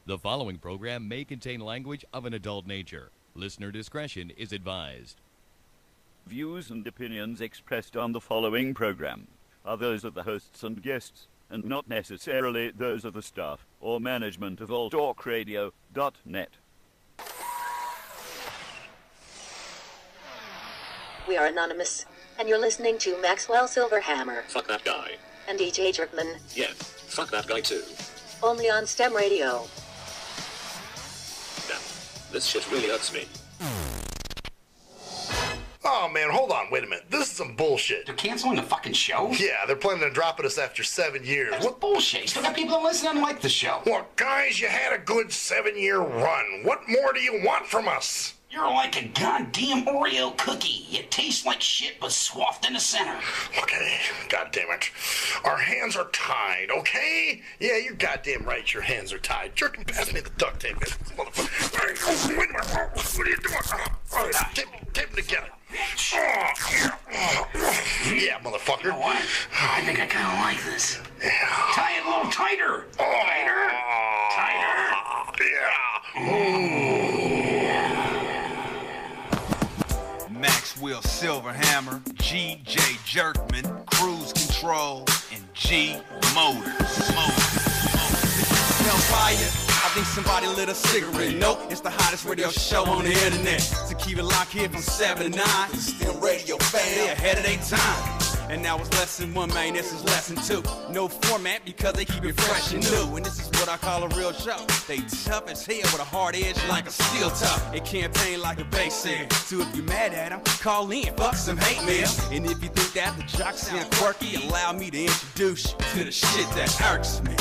The following program may contain language of an adult nature. Listener discretion is advised. Views and opinions expressed on the following program are those of the hosts and guests, and not necessarily those of the staff or management of alltalkradio.net. We are anonymous, and you're listening to Maxwell Silverhammer. Fuck that guy. And DJ Jerkman. Yeah, fuck that guy too. Only on STEM Radio. Damn, this shit really hurts me. Oh man, hold on, wait a minute. This is some bullshit. They're canceling the fucking show? Yeah, they're planning on dropping us after 7 years. That's bullshit. You still got people that listen and like the show. Well, guys, you had a good 7-year run. What more do you want from us? You're like a goddamn Oreo cookie. You taste like shit but swathed in the center. Okay, goddamn it. Our hands are tied, okay? Yeah, you're goddamn right, your hands are tied. Jerkin, pass me the duct tape, motherfucker. Wait a minute. What are you doing? Tape them together. Yeah, motherfucker. You know what? I think I kind of like this. Yeah. Tie it a little tighter. Tighter. Maxwell Silverhammer, G.J. Jerkman, Cruise Control, and G Motors. Smell fire? I think somebody lit a cigarette. Nope, it's the hottest radio show on the internet. So keep it locked here from 7 to 9. STIM Radio fam, they ahead of their time. And now it's lesson 1, man, this is lesson 2. No format because they keep it fresh and new. And this is what I call a real show. They tough as hell with a hard edge like a steel top. They campaign like a bass head. So if you mad at them, call in, fuck some hate mail. And if you think that the jocks sound quirky, allow me to introduce you to the shit that irks me.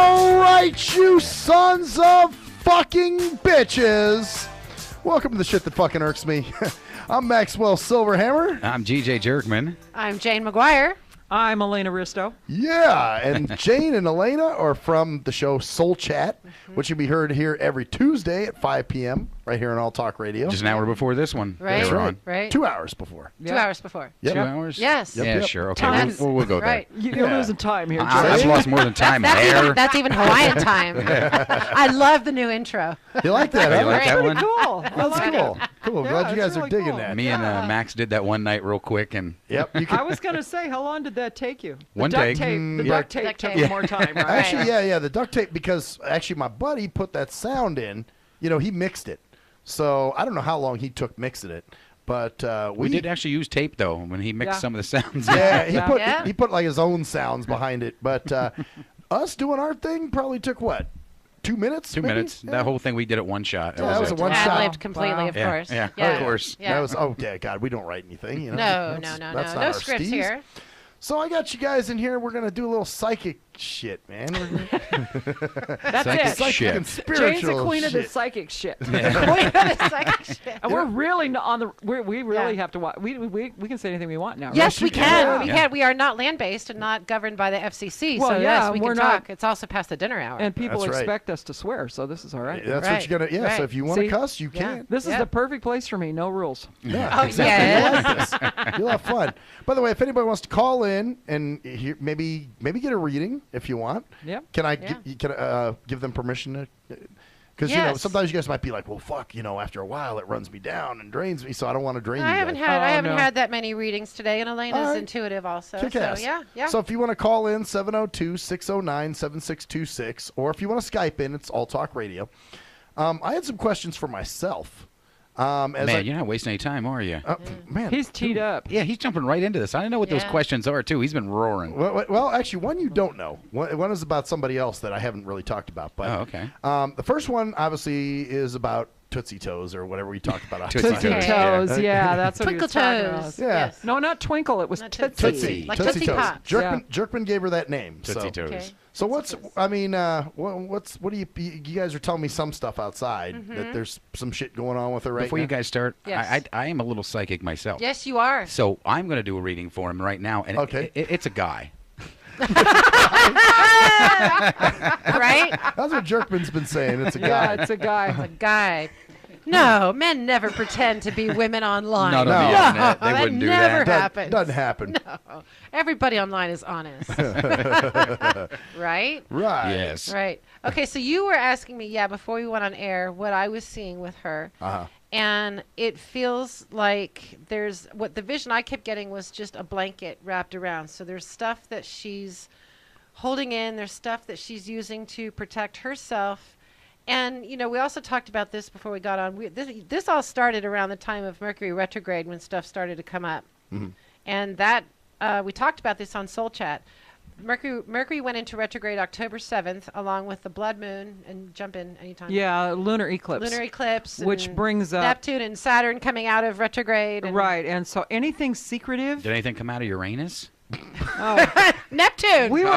All right, you sons of fucking bitches. Welcome to the shit that fucking irks me. I'm Maxwell Silverhammer. I'm G.J. Jerkman. I'm Jane McGuire. I'm Elena Risto. Yeah, and Jane and Elena are from the show Soul Chat, which can be heard here every Tuesday at 5 p.m. right here on All Talk Radio. Just an hour before this one. Right, That's right. right. 2 hours before. Yep. 2 hours before. Yep. 2 hours? Yes. Yeah, sure. Okay, we'll go right. there. You're losing time here, Jay. I've lost more than time there. That's even Hawaiian time. I love the new intro. You like that, huh? You like that one? Cool. That's cool. Cool. Yeah, Glad you guys really are digging cool. that. Me and Max did that one night real quick. And Yep. I was going to say, how long did that take you? One duct take. tape. The Yeah. duct tape Duct took tape. more time, right? Actually, yeah, the duct tape, because actually my buddy put that sound in. You know, he mixed it. So I don't know how long he took mixing it. But we did actually use tape, though, when he mixed some of the sounds. Yeah, he put like his own sounds behind it. But us doing our thing probably took, what, 2 minutes? 2 minutes. Yeah. That whole thing we did at one shot. That was a one shot. Ad-libbed completely, of course. Yeah, of course. Yeah. That was, oh, yeah, God, we don't write anything. You know? No. That's not No our scripts steez. here. So I got you guys in here. We're going to do a little psychic shit, man. That's Psychic it. Psychic shit. and Jane's spiritual the queen of the shit. psychic shit. Queen of the psychic shit. And we're really on the. We really have to watch. We can say anything we want now. Yes, right? we can. We Yeah. can. We are not land-based and not governed by the FCC. Well, so yeah, yes, we we're can not- talk. It's also past the dinner hour. And people That's right. expect us to swear, so this is all right. That's Right, what you're going to, yeah, so right. if you want to See? cuss, you Yeah. can. This is Yeah. the perfect place for me. No rules. Yeah, Oh, exactly. yes. You'll like this. You'll have fun. By the way, if anybody wants to call in and maybe get a reading if you want, Yep. can I Yeah. give them permission to? Because you know Yes. sometimes you guys might be like, well, fuck, after a while it runs me down and drains me, so I don't want to drain you. I haven't guys. had that many readings today, and Elena's All right. intuitive also. Kick So ass. yeah. So if you want to call in 702-609-7626, or if you want to Skype in, it's All Talk Radio. I had some questions for myself. Man, you're not wasting any time, are you? Man, He's teed up. Yeah, he's jumping right into this. I don't know what those Yeah. questions are, too. He's been roaring. Well, actually, one you don't know. One is about somebody else that I haven't really talked about. But, okay. The first one, obviously, is about Tootsie Toes or whatever we talked about. Tootsie Tootsie Toes. Toes. Yeah, that's what Twinkle he was talking about. toes. Yeah. Yes. No, not Twinkle. It was Not Tootsie. Tootsie. Like Tootsie Tootsie Toes. Pops. Jerkman gave her that name. Tootsie so. Toes. Okay. So what do you guys are telling me some stuff outside that there's some shit going on with her right Before now? you guys start, Yes. I am a little psychic myself. Yes, you are. So I'm going to do a reading for him right now, and Okay. it's a guy. Right? That's what Jerkman's been saying. It's a Yeah, guy. it's a guy. A guy. No, men never pretend to be women online. Not on the internet. They wouldn't do that. Never happens. Doesn't happen. No. Everybody online is honest. Right? Right. Yes. Right. Okay, so you were asking me, before we went on air, what I was seeing with her. Uh-huh. And it feels like what the vision I kept getting was just a blanket wrapped around. So there's stuff that she's holding in. There's stuff that she's using to protect herself. And, we also talked about this before we got on. This all started around the time of Mercury retrograde when stuff started to come up. Mm-hmm. And that, we talked about this on Soul Chat. Mercury went into retrograde October 7th, along with the blood moon, and jump in anytime. Yeah, lunar eclipse. Lunar eclipse. Which brings up Neptune and Saturn coming out of retrograde. Right, and so anything secretive. Did anything come out of Uranus? Neptune. We were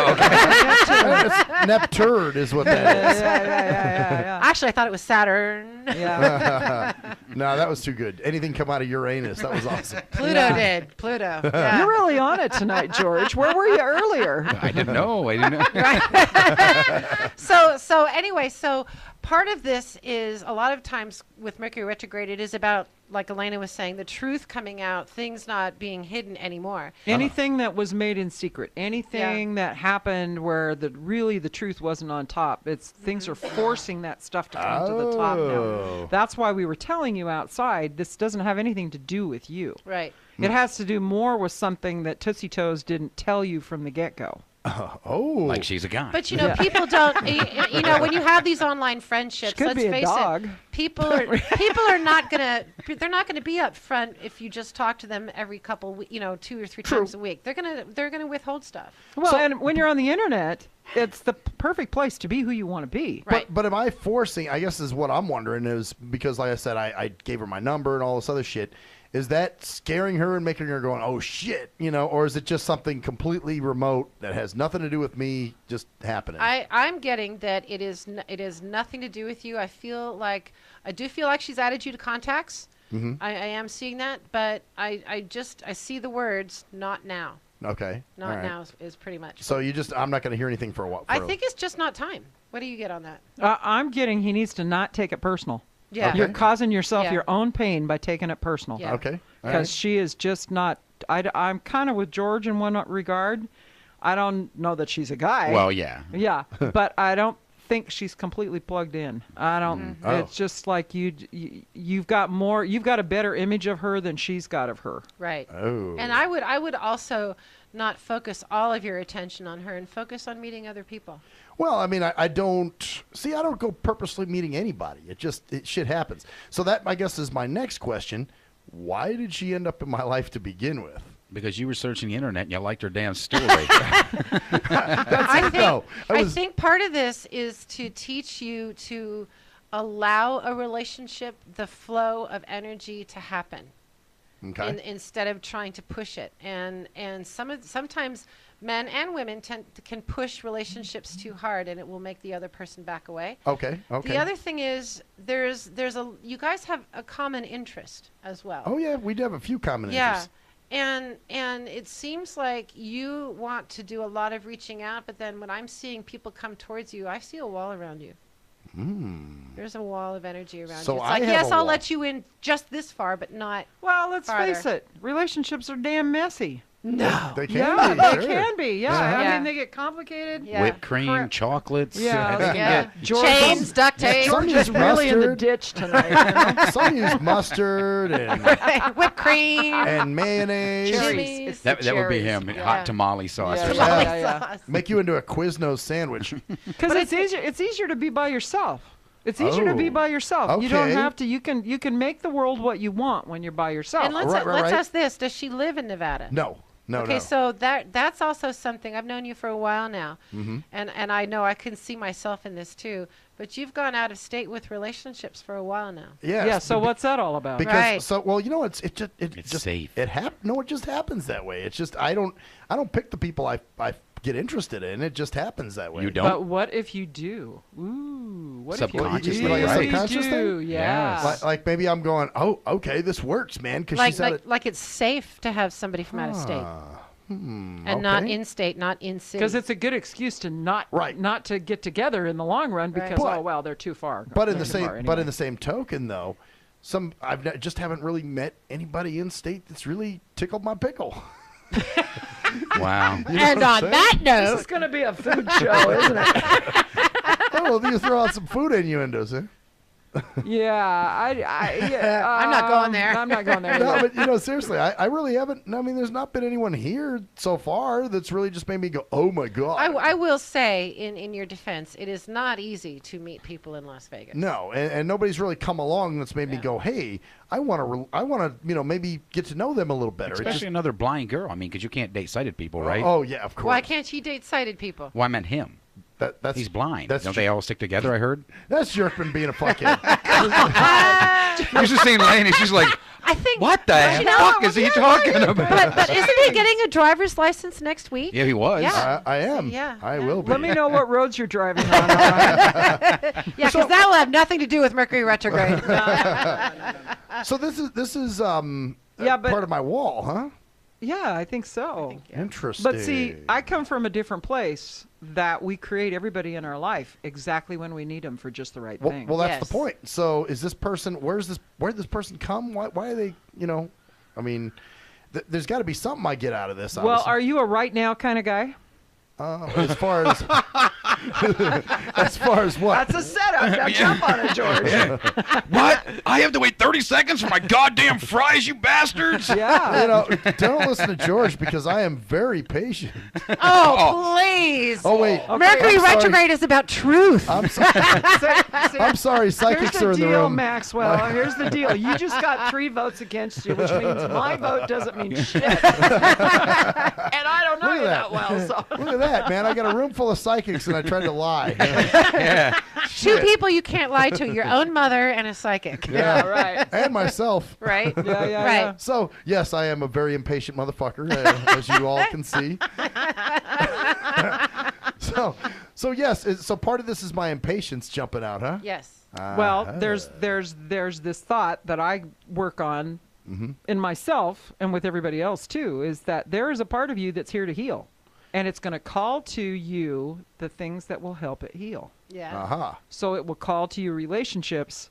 Nepturd is what that is. Yeah. Actually, I thought it was Saturn. Yeah. No, that was too good. Anything come out of Uranus? That was awesome. Pluto did. Pluto. Yeah. You're really on it tonight, George. Where were you earlier? I didn't know. Right. So anyway, part of this is a lot of times with Mercury retrograde, it is about, like Elena was saying, the truth coming out, things not being hidden anymore. Anything that was made in secret, anything that happened where the truth wasn't on top. Things are forcing that stuff to come to the top now. That's why we were telling you outside, this doesn't have anything to do with you. Right. It has to do more with something that Tootsie Toes didn't tell you from the get-go. Like she's a guy. But people don't. When you have these online friendships, She could let's be a face dog. it, people are not gonna. They're not gonna be up front if you just talk to them every couple, 2 or 3 times a week. They're gonna withhold stuff. Well, and when you're on the internet, it's the perfect place to be who you want to be. Right. But am I forcing? I guess is what I'm wondering is because, like I said, I gave her my number and all this other shit. Is that scaring her and making her going, oh, shit, or is it just something completely remote that has nothing to do with me just happening? I'm getting that it is nothing to do with you. I do feel like she's added you to contacts. Mm-hmm. I am seeing that, but I see the words, not now. Okay. Not right. now is pretty much. So I'm not going to hear anything for a while. I think it's just not time. What do you get on that? I'm getting he needs to not take it personal. Yeah. Okay. You're causing yourself your own pain by taking it personal. Yeah. Okay. Because she is just not. I'm kind of with George in one regard. I don't know that she's a guy. Well, yeah. Yeah, but I don't think she's completely plugged in. I don't. It's just like you've got more. You've got a better image of her than she's got of her. Right. Oh. And I would also not focus all of your attention on her and focus on meeting other people. Well, I mean, I don't go purposely meeting anybody. Shit happens. So that, I guess, is my next question. Why did she end up in my life to begin with? Because you were searching the internet and you liked her damn story. I think part of this is to teach you to allow a relationship, the flow of energy to happen. Okay. Instead of trying to push it. And sometimes men and women can push relationships too hard, and it will make the other person back away. Okay. The other thing is you guys have a common interest as well. Oh yeah, we do have a few common interests. And it seems like you want to do a lot of reaching out, but then when I'm seeing people come towards you, I see a wall around you. There's a wall of energy around you. It's like, yes, I'll let you in just this far, but not. Well, let's farther. face it. Relationships are damn messy. No. They can Yeah, be. they Sure. can be. Yeah. Uh-huh. I mean, they get complicated. Yeah. Whipped cream, chocolates. Yeah. They can get George Chains, duct tape. Some George use is really in the mustard. ditch tonight. Some use mustard and Whipped cream. and mayonnaise. Cherries. that would be him. Yeah. Hot tamale sauce Yeah. or Tamale something. Yeah. sauce. Make you into a Quiznos sandwich. Because it's easier to be by yourself. It's easier to be by yourself. You don't Okay. have to. You can make the world what you want when you're by yourself. And let's Right. ask this: does she live in Nevada? No. Okay, so that's also something. I've known you for a while now, Mm-hmm. and I know I can see myself in this too. But you've gone out of state with relationships for a while now. Yes, Yeah. So what's that all about? Because Right. it's safe. It just happens that way. It's just I don't pick the people I get interested in. It just happens that way. You don't? But what if you do? Ooh, what if you Subconsciously, like a right? subconscious do? thing? Yeah. Yes. Like maybe I'm going, oh, okay, this works, man, because she's at Like it's safe to have somebody from out of state and not in state, not in city. Because it's a good excuse to not to get together in the long run because But- they're too far. But in They're the too same far but in anyway. the same token though, just haven't really met anybody in state that's really tickled my pickle. Wow. You know And what I'm on that saying? note, This is going to be a food show, isn't it? Oh, you throw out some food innuendos, eh? Yeah, yeah, I'm not going there. I'm not going there. No, either. but seriously, I really haven't. I mean, there's not been anyone here so far that's really just made me go, "Oh my god." I will say, in your defense, it is not easy to meet people in Las Vegas. No, and nobody's really come along that's made me go, "Hey, I want to, maybe get to know them a little better." Especially another blind girl. I mean, because you can't date sighted people, right? Oh yeah, of course. Why can't she date sighted people? Well, I meant him. That's He's blind. that's Don't they all stick together? I heard. That's Jerkman being a fuckhead. You're just seeing Lane, and she's like, I think. "What the Well, you know fuck what? is he talking about?" But isn't he getting a driver's license next week? Yeah, he was. Yeah. I am. Yeah. I will be. Let me know what roads you're driving on. All right? Yeah, because that will have nothing to do with Mercury retrograde. So this is Yeah, but- part of my wall, huh? Yeah, I think so. Interesting. But see, I come from a different place that we create everybody in our life exactly when we need them for just the right thing. Well, that's the point. So is this person? Where'd this person come? Why are they? I mean, there's got to be something I get out of this. Well, Obviously. are you a right now kind of guy? As far as as far as what? That's a setup. Now jump on it, George. What? I have to wait 30 seconds for my goddamn fries, you bastards! Yeah. Don't listen to George because I am very patient. Oh, please. Oh wait, Mercury I'm sorry. retrograde is about truth. I'm sorry. I'm sorry. Here's Psychics the are in the deal, room. Maxwell. Here's the deal. You just got 3 votes against you, which means my vote doesn't mean shit. And I don't know Look at you that. that well, so. Look at that, man. I got a room full of psychics and I tried to lie. Yeah. 2 people you can't lie to: your own mother and a psychic. Yeah, right. And myself. Right. Yeah, Right. yeah. So, yes, I am a very impatient motherfucker, as you all can see. So yes, so part of this is my impatience jumping out, huh? Yes. Well, there's this thought that I work on in myself and with everybody else too, is that there is a part of you that's here to heal, and it's going to call to you the things that will help it heal. Yeah. Uh-huh. So it will call to you relationships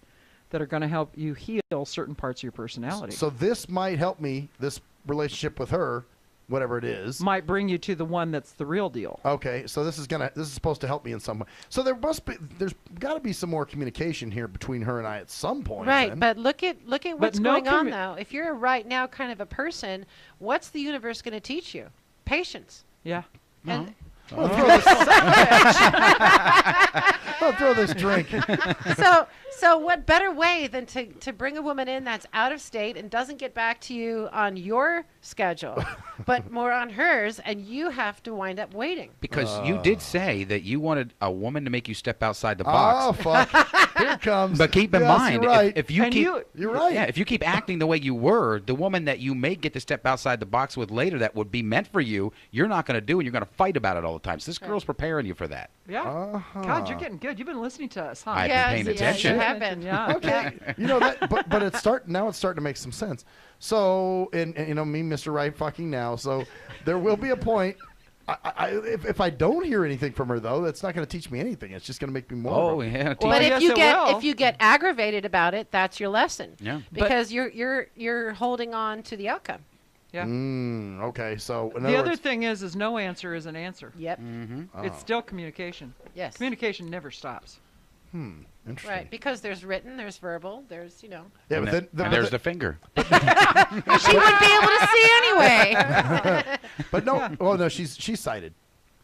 that are going to help you heal certain parts of your personality. So this might help me, this relationship with her, whatever it is. Might bring you to the one that's the real deal. Okay, so this is supposed to help me in some way. So there's got to be some more communication here between her and I at some point. Right, then. but look at what's no going on though. If you're a right now kind of a person, what's the universe going to teach you? Patience. Yeah. And I'll throw this drink. So what better way than to bring a woman in that's out of state and doesn't get back to you on your schedule, but more on hers, and you have to wind up waiting. Because you did say that you wanted a woman to make you step outside the Oh, box. fuck. Here it comes. But keep in Yes, mind, you're right. if you And keep You're right. Yeah, if you keep acting the way you were, the woman that you may get to step outside the box with later that would be meant for you, you're not going to do, and you're going to fight about it all the time. So this girl's preparing you for that. Yeah. Uh-huh. God, you're getting good. You've been listening to us, huh? I've been paying attention. You have been. Yeah. Okay. But it's starting to make some sense. So, and me, Mr. Right, fucking now. So, there will be a point. If I don't hear anything from her though, that's not going to teach me anything. It's just going to make me more. Oh yeah. Well, But yes, if you get aggravated about it, that's your lesson. Yeah. Because you're holding on to the outcome. Yeah. Okay. So in The other words, thing is no answer is an answer. Yep. It's still communication. Yes. Communication never stops. interesting. Right. Because there's written, there's verbal, there's Yeah, And, but then, then, and there's the finger. she wouldn't be able to see anyway. but no. Oh no, she's sighted.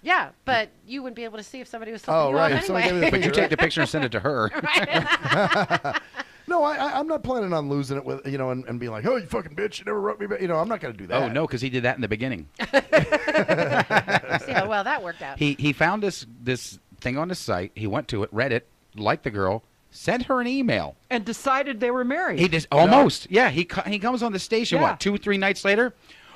Yeah, but you wouldn't be able to see if somebody was flipping Oh you right. off If somebody gave me anyway. the But you finger, take the picture and send it to her. No, I'm not planning on losing it with and being like, oh, you fucking bitch, you never wrote me back. I'm not going to do that. Oh no, because he did that in the beginning. See how well that worked out. He found this thing on the site. He went to it, read it, liked the girl, sent her an email. And decided they were married. He just almost. Yeah, he comes on the station. Yeah. What, 2-3 nights later?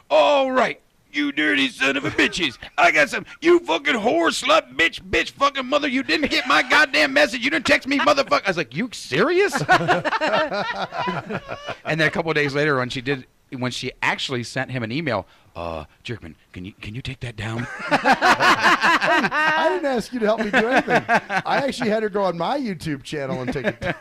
All right. You dirty son of a bitches. I got some. You fucking whore, slut, bitch, fucking mother. You didn't get my goddamn message. You didn't text me, motherfucker. I was like, you serious? And then a couple of days later when she actually sent him an email, Jerkman, can you take that down? I didn't ask you to help me do anything. I actually had her go on my YouTube channel and take it.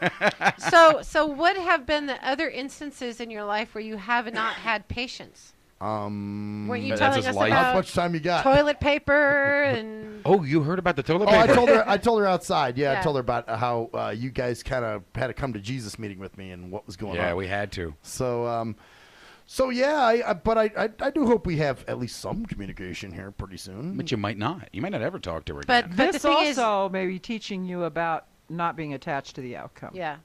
So what have been the other instances in your life where you have not had patience? Weren't you telling us about how much time you got? Toilet paper and? Oh, you heard about the toilet paper? paper? I told her outside. Yeah, I told her about how you guys kind of had a come to Jesus meeting with me and what was going on. Yeah, we had to. So yeah, but I do hope we have at least some communication here pretty soon. But you might not. You might not ever talk to her again. But this also may be teaching you about not being attached to the outcome. Yeah.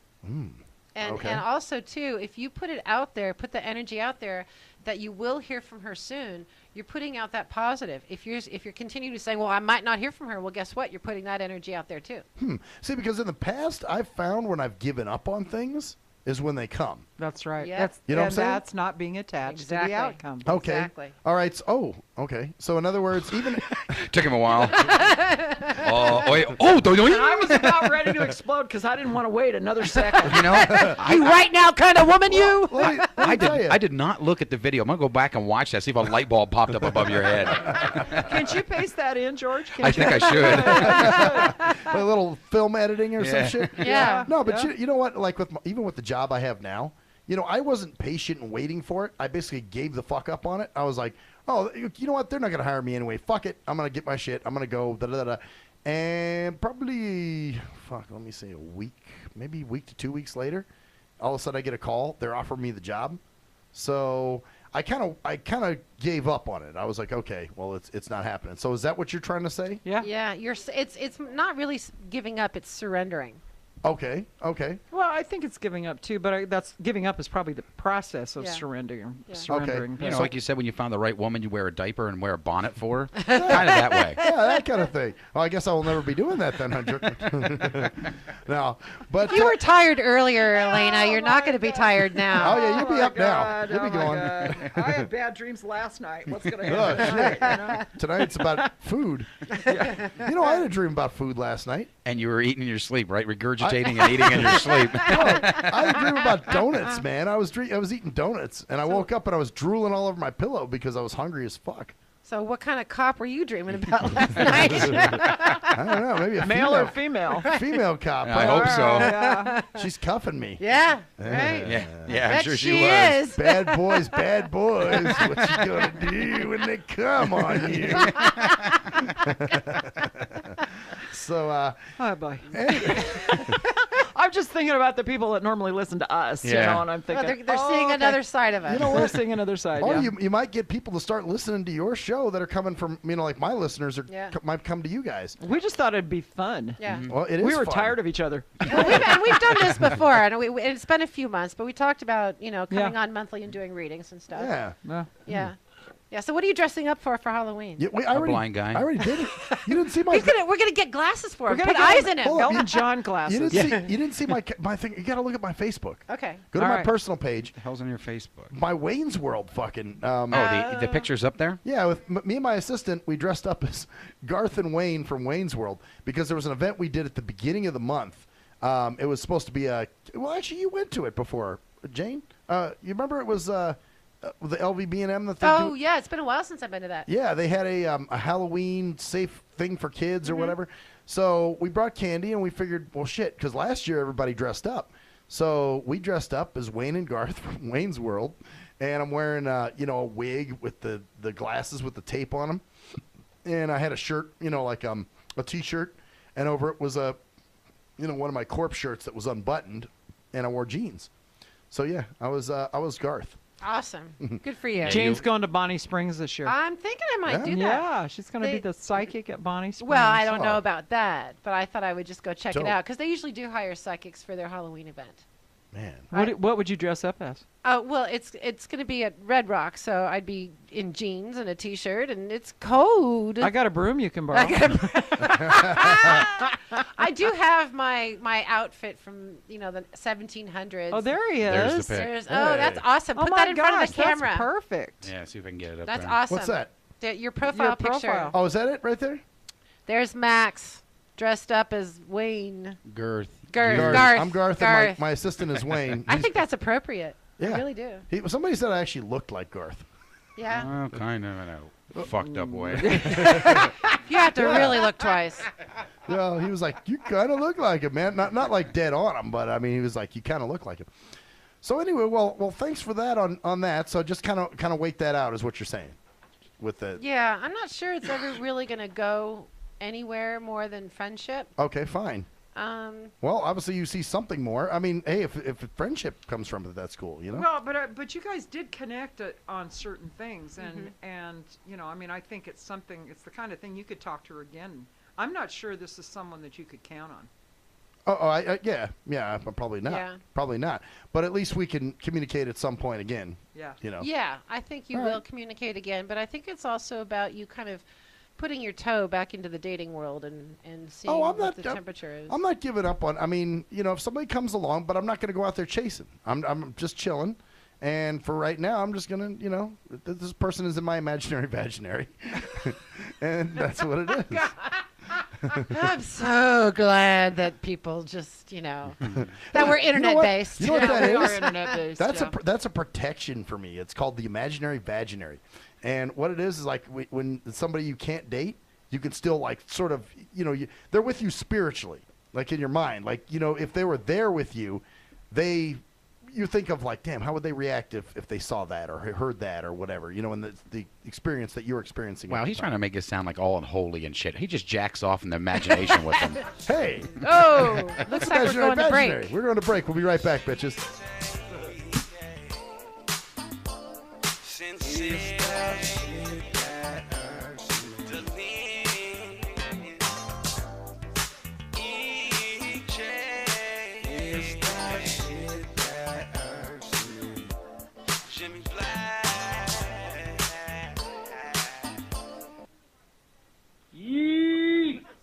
And Okay. and also too, if you put it out there, put the energy out there that you will hear from her soon, you're putting out that positive. If you're continuing to say, well, I might not hear from her, well, guess what? You're putting that energy out there too. See, because in the past, I've found when I've given up on things is when they come. That's right. Yeah. You know what I'm saying? That's not being attached to the outcome. Okay. Exactly. All right. Okay. So in other words, even took him a while. And I was about ready to explode because I didn't want to wait another second. You know, you right now kind of woman, you. I did not look at the video. I'm gonna go back and watch that. See if a light bulb popped up above your head. Can't you paste that in, George? I think I should. A little film editing or some shit. Yeah. No, but you know what? Like even with the job I have now, you know, I wasn't patient and waiting for it. I basically gave the fuck up on it. I was like, oh, you know what? They're not gonna hire me anyway. Fuck it. I'm gonna get my shit. I'm gonna go. And probably, let me say maybe a week to 2 weeks later, all of a sudden I get a call. They're offering me the job. So I kind of gave up on it. I was like, okay, well, it's not happening. So is that what you're trying to say? Yeah. Yeah. It's not really giving up. It's surrendering. Okay. Well, I think it's giving up too, but that's giving up is probably the process of surrendering. Yeah. Surrendering. Okay. You know, like you said, when you found the right woman, you wear a diaper and wear a bonnet for her. Kind of that way. Yeah, that kind of thing. Well, I guess I will never be doing that then, Hunter. No, but You were tired earlier, Elena. You're not going to be tired now. Oh yeah, you'll be up now. You'll be going. I had bad dreams last night. What's going to Oh, happen shit. tonight? You know? Tonight's about food. You know, I had a dream about food last night. And you were eating in your sleep, right? Regurgitating and eating in your sleep. No, I had a dream about donuts, man. I was eating donuts, and I woke up and I was drooling all over my pillow because I was hungry as fuck. So what kind of cop were you dreaming about last night? I don't know, maybe a Male or female? Female cop. I hope so. Yeah. She's cuffing me. Yeah, right. Yeah, I'm Bet sure she she was. is. Bad boys. What you gonna do when they come on you? So, Oh boy. I'm just thinking about the people that normally listen to us, you Yeah. know, and I'm thinking Well, they're seeing okay. another side of it. You know We're what? seeing another side. Or Yeah. you might get people to start listening to your show that are coming from, you know, like my listeners might come to you guys. We just thought it'd be fun. Yeah. Well, it is. We were fun. tired of each other. Well, we've done this before, and it's been a few months, but we talked about, you know, coming on monthly and doing readings and stuff. Yeah. Yeah. Yeah. So what are you dressing up for Halloween? Yeah, wait, A blind guy. I already did it. You didn't see my. We're gonna get glasses for him. We're Put gonna eyes get in him. Elton John glasses. You didn't see my thing. You got to look at my Facebook. Okay. Go to All my right. personal page. What the hell's on your Facebook? My Wayne's World fucking. The picture's up there? Yeah, with me and my assistant, we dressed up as Garth and Wayne from Wayne's World because there was an event we did at the beginning of the month. It was supposed to be well, actually, you went to it before, Jane. You remember it was the LVB&M that they do? Yeah, it's been a while since I've been to that. Yeah, they had a Halloween safe thing for kids or whatever. So we brought candy and we figured, well, shit, because last year everybody dressed up. So we dressed up as Wayne and Garth from Wayne's World, and I'm wearing a wig with the glasses with the tape on them, and I had a shirt, like a T-shirt, and over it was one of my corpse shirts that was unbuttoned, and I wore jeans. So yeah, I was Garth. Awesome. Good for you. Jane's going to Bonnie Springs this year. I'm thinking I might do that. Yeah, she's going to be the psychic at Bonnie Springs. Well, I don't know about that, but I thought I would just go check Dope. it out because they usually do hire psychics for their Halloween event. Man. What would you dress up as? Oh, well, it's going to be at Red Rock, so I'd be in jeans and a T-shirt, and it's cold. I got a broom you can borrow. I do have my outfit from the 1700s. Oh, there he There's is. the pic. Oh, that's awesome. Put my that in front gosh, of the camera. That's perfect. Yeah, see if I can get it up That's there. awesome. What's that? Your profile picture. profile. Oh, is that it right there? There's Max dressed up as Wayne. Girth. Garth. I'm Garth, and my assistant is Wayne. I think that's appropriate. Yeah. I really do. Somebody said I actually looked like Garth. Yeah. Well, kind of in a fucked up way. You have to really look twice. Well, he was like, you kind of look like him, man. Not like dead on him, but I mean, he was like, you kind of look like him. So anyway, well, thanks for that on that. So just kind of wait that out, is what you're saying, with the. Yeah, I'm not sure it's ever really gonna go anywhere more than friendship. Okay, fine. Well, obviously you see something more. I mean, hey, if friendship comes from it, that's cool, you know. Well, but you guys did connect on certain things, and you know, I mean, I think it's something. It's the kind of thing you could talk to her again. I'm not sure this is someone that you could count on. Yeah, probably not. Yeah. Probably not. But at least we can communicate at some point again. Yeah. You know. Yeah, I think you will communicate again, but I think it's also about you kind of putting your toe back into the dating world and seeing what the temperature is. I'm not giving up on. I mean, you know, if somebody comes along, but I'm not going to go out there chasing. I'm just chilling, and for right now, I'm just gonna, you know, this person is in my imaginary vaginary, and that's what it is. I'm so glad that people just, you know, that we're internet-based. You know what that is? We are internet-based. That's a protection for me. It's called the imaginary vaginary. And what it is like when somebody you can't date, you can still like sort of, you know, they're with you spiritually, like in your mind. Like, you know, if they were there with you, you think of like, damn, how would they react if they saw that or heard that or whatever, you know, and the experience that you're experiencing. Wow, he's trying to make it sound like all unholy and shit. He just jacks off in the imagination with them. Hey. Oh, looks like we're going to break. We're going to break. We'll be right back, bitches.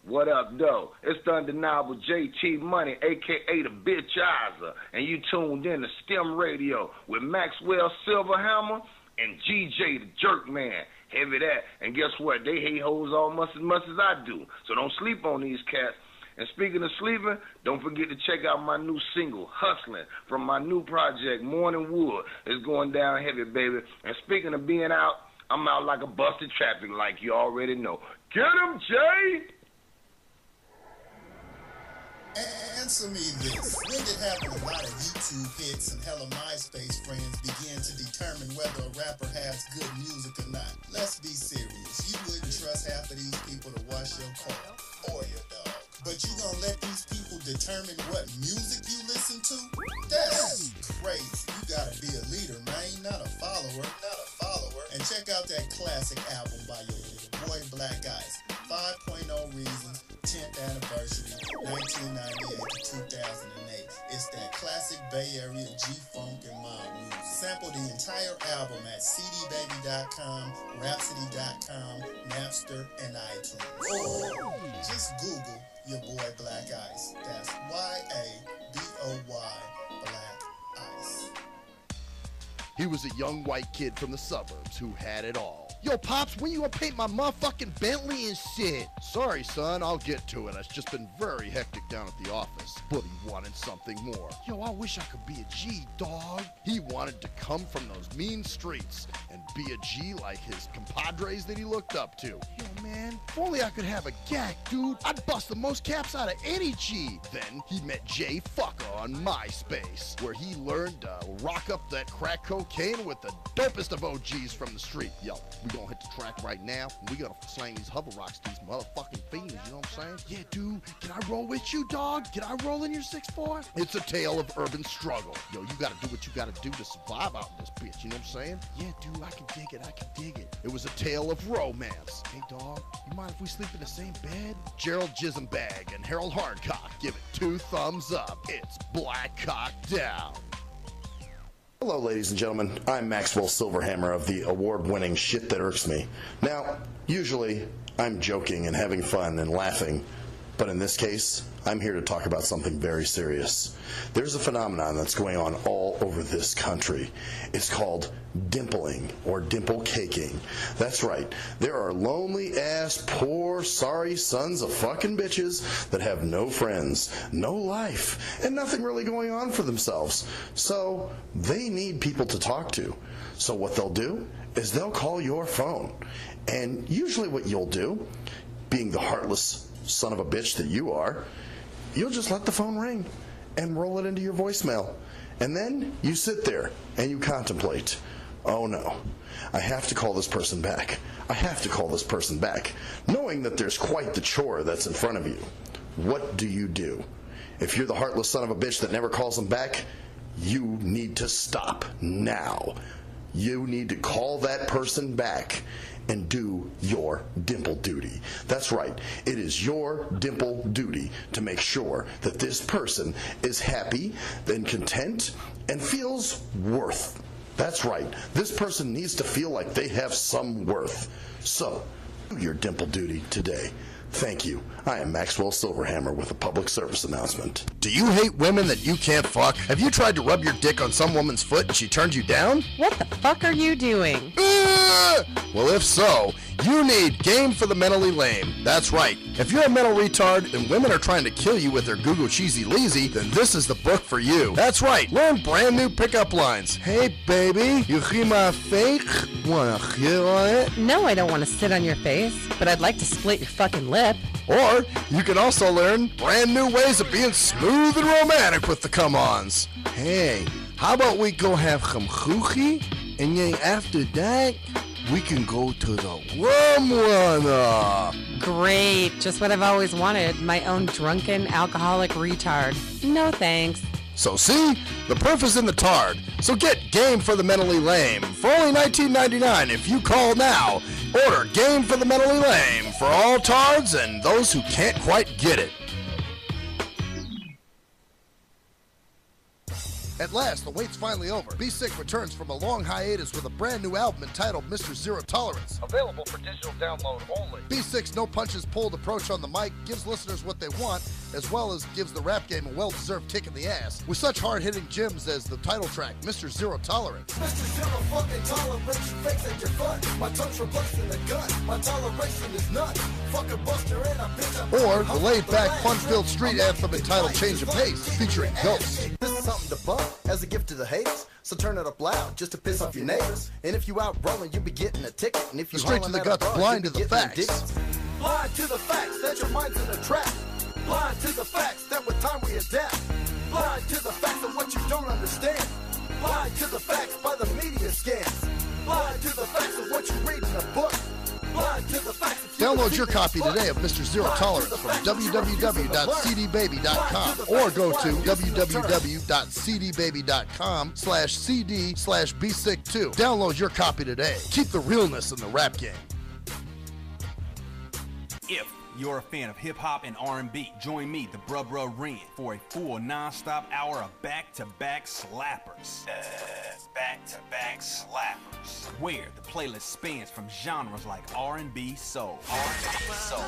What up, though? It's the undeniable JT Money, a.k.a. the Bitchizer, and you tuned in to STIM Radio with Maxwell Silverhammer and GJ the Jerkman. Heavy that. And guess what? They hate hoes almost as much as I do, so don't sleep on these cats. And speaking of sleeping, don't forget to check out my new single, Hustling, from my new project, Morning Wood. It's going down heavy, baby. And speaking of being out, I'm out like a busted traffic, like you already know. Get him, Jay! Answer me this. When did having a lot of YouTube hits and hella MySpace friends begin to determine whether a rapper has good music or not? Let's be serious. You wouldn't trust half of these people to wash your car or your dog. But you gonna let these people determine what music you listen to? That's crazy. You gotta be a leader, man, not a follower. And check out that classic album by your boy Black Ice, 5.0 Reasons, 10th anniversary, 1998 to 2008. It's that classic Bay Area G-Funk and mob music. Sample the entire album at cdbaby.com, rhapsody.com, Napster, and iTunes. Or just Google your boy Black Ice. That's Y-A-B-O-Y, Black Ice. He was a young white kid from the suburbs who had it all. Yo, Pops, when you gonna paint my motherfucking Bentley and shit? Sorry, son, I'll get to it. It's just been very hectic down at the office. But he wanted something more. Yo, I wish I could be a G, dog. He wanted to come from those mean streets and be a G like his compadres that he looked up to. Yo, man, if only I could have a gag, dude. I'd bust the most caps out of any G. Then he met Jay Fucker on MySpace, where he learned to rock up that crack cocaine with the dopest of OGs from the street. Yo, we gonna hit the track right now. We gonna slang these hover rocks to these motherfucking fiends, you know what I'm saying? Yeah, dude, can I roll with you, dog? Can I roll in your 6'4"? It's a tale of urban struggle. Yo, you gotta do what you gotta do to survive out in this bitch, you know what I'm saying? Yeah, dude, I can dig it. It was a tale of romance. Hey, dog, you mind if we sleep in the same bed? Gerald Jisenbag and Harold Hardcock give it 2 thumbs up. It's Black Cock Down. Hello, ladies and gentlemen. I'm Maxwell Silverhammer of the award-winning Shit That Irks Me. Now, usually, I'm joking and having fun and laughing, but in this case, I'm here to talk about something very serious. There's a phenomenon that's going on all over this country. It's called dimpling or dimple caking. That's right. There are lonely-ass, poor, sorry sons of fucking bitches that have no friends, no life, and nothing really going on for themselves. So they need people to talk to. So what they'll do is they'll call your phone. And usually what you'll do, being the heartless son of a bitch that you are, you'll just let the phone ring and roll it into your voicemail. And then you sit there and you contemplate, oh no, I have to call this person back. I have to call this person back, knowing that there's quite the chore that's in front of you. What do? If you're the heartless son of a bitch that never calls them back, you need to stop now. You need to call that person back and do your dimple duty. That's right. It is your dimple duty to make sure that this person is happy and content and feels worth. That's right. This person needs to feel like they have some worth. So, do your dimple duty today. Thank you. I am Maxwell Silverhammer with a public service announcement. Do you hate women that you can't fuck? Have you tried to rub your dick on some woman's foot and she turned you down? What the fuck are you doing? Well, if so, you need Game for the Mentally Lame. That's right. If you're a mental retard and women are trying to kill you with their Google cheesy leezy, then this is the book for you. That's right. Learn brand new pickup lines. Hey, baby, you hear my fake? Wanna hit on it? No, I don't want to sit on your face, but I'd like to split your fucking lip. Or you can also learn brand new ways of being smooth and romantic with the come-ons. Hey, how about we go have some choochie, and then after that, we can go to the rum runner. Great, just what I've always wanted, my own drunken alcoholic retard. No thanks. So see, the proof is in the tard. So get Game for the Mentally Lame for only $19.99 if you call now. Order Game for the Mentally Lame for all tards and those who can't quite get it. At last, the wait's finally over. Be Sick returns from a long hiatus with a brand new album entitled Mr. Zero Tolerance. Available for digital download only. Be Sick's no punches pulled approach on the mic gives listeners what they want, as well as gives the rap game a well-deserved kick in the ass, with such hard-hitting gems as the title track, Mr. Zero Tolerance. Mr. Zero fucking tolerance, you fakes at your fun. My tongue's replacing the gun. My toleration is none. Fuck a buster and a bitch. Or the laid-back, fun-filled street anthem entitled Change of Pace, featuring Ghost. This is something to bump as a gift to the haters. So turn it up loud just to piss off your neighbors. And if you out rolling, you be getting a ticket. And if you Straight to the guts, blind to the facts. Blind to the facts that your mind's in a trap. Blind to the facts that with time we adapt. Blind to the facts of what you don't understand. Blind to the facts by the media scans. Blind to the facts of what you read in a book. Blind to the facts. Download your copy today of Mr. Zero Tolerance from www.cdbaby.com or go to www.cdbaby.com/cd/bsick2. Download your copy today. Keep the realness in the rap game. If you're a fan of hip-hop and R&B, join me, the Bruh Ren, for a full non-stop hour of back-to-back slappers. Back-to-back slappers. Where the playlist spans from genres like R&B, soul. R&B, soul.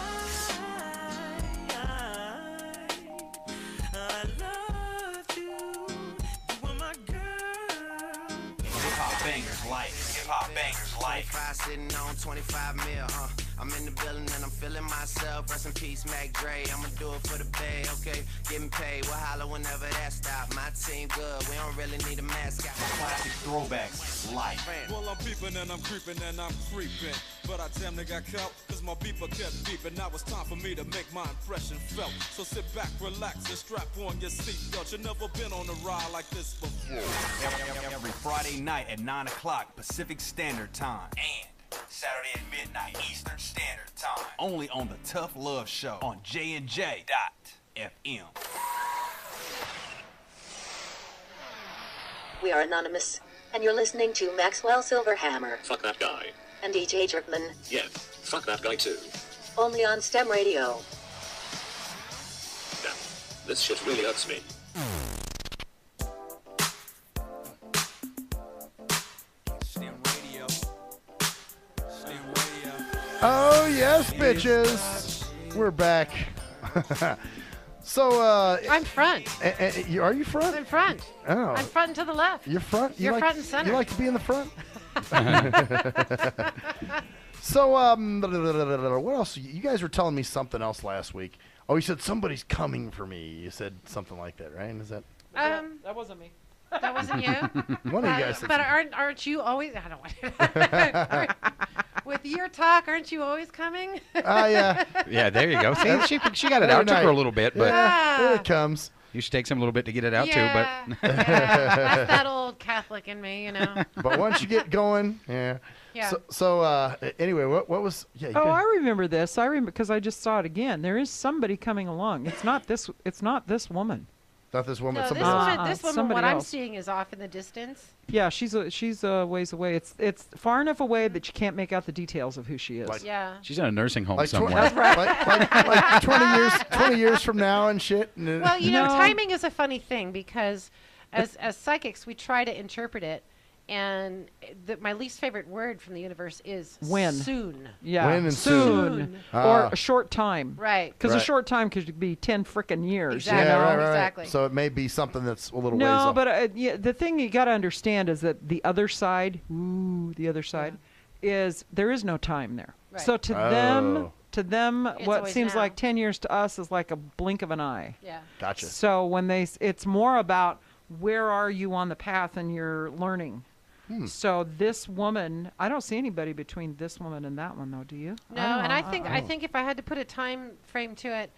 Hip-hop bangers like 25 sitting on 25 mil, I'm in the building and I'm feeling myself. Rest in peace, Mac Dre. I'ma do it for the pay, okay? Getting paid, we'll holler whenever that stop. My team good, we don't really need a mascot. Classic throwbacks like. Well, I'm peeping and I'm creeping and I'm creeping. But I damn near got caught, cause my beeper kept beeping. Now it's time for me to make my impression felt. So sit back, relax, and strap on your seatbelt. You've never been on a ride like this before. Every Friday night at 9 o'clock Pacific Standard Time. And Saturday at midnight Eastern Standard Time. Only on the Tough Love Show on JNJ.FM. We are anonymous, and you're listening to Maxwell Silverhammer. Fuck that guy. And DJ Jerkman. Yeah, fuck that guy too. Only on STEM Radio. Damn, this shit really hurts me. Oh, yes, bitches. We're back. So, I'm front. Are you front? I'm front. Oh. I'm front and to the left. You're front? You're front and center. You like to be in the front? So, what else? You guys were telling me something else last week. Oh, you said somebody's coming for me. You said something like that, right? Is that? That wasn't me. That wasn't you? One of you guys. But aren't you always? I don't want with your talk, aren't you always coming? Yeah. Yeah, there you go. See, she got it out. Took her a little bit, but here it comes. Usually takes him a little bit to get it out too. But that's that old Catholic in me, you know. But once you get going, yeah. Yeah. So anyway, what was? Yeah. You I remember this. I remember because I just saw it again. There is somebody coming along. It's not this. It's not this woman. Not this woman. No, somebody this woman. What I'm seeing is off in the distance. Yeah, she's a ways away. It's far enough away that you can't make out the details of who she is. Yeah. She's in a nursing home like somewhere. like 20 years from now and shit. Well, you know, timing is a funny thing because as psychics, we try to interpret it. And my least favorite word from the universe is when. Soon. Yeah, when and soon. Or a short time. Right. Because a short time could be 10 frickin' years. Exactly. Yeah, right. Exactly. So it may be something that's a little ways No, off. but the thing you got to understand is that the other side, is there is no time there. Right. So to them, It's what always seems now. like 10 years to us is like a blink of an eye. Yeah. Gotcha. So when it's more about where are you on the path and you're learning. So this woman, I don't see anybody between this woman and that one, though. Do you? No, and I think if I had to put a time frame to it,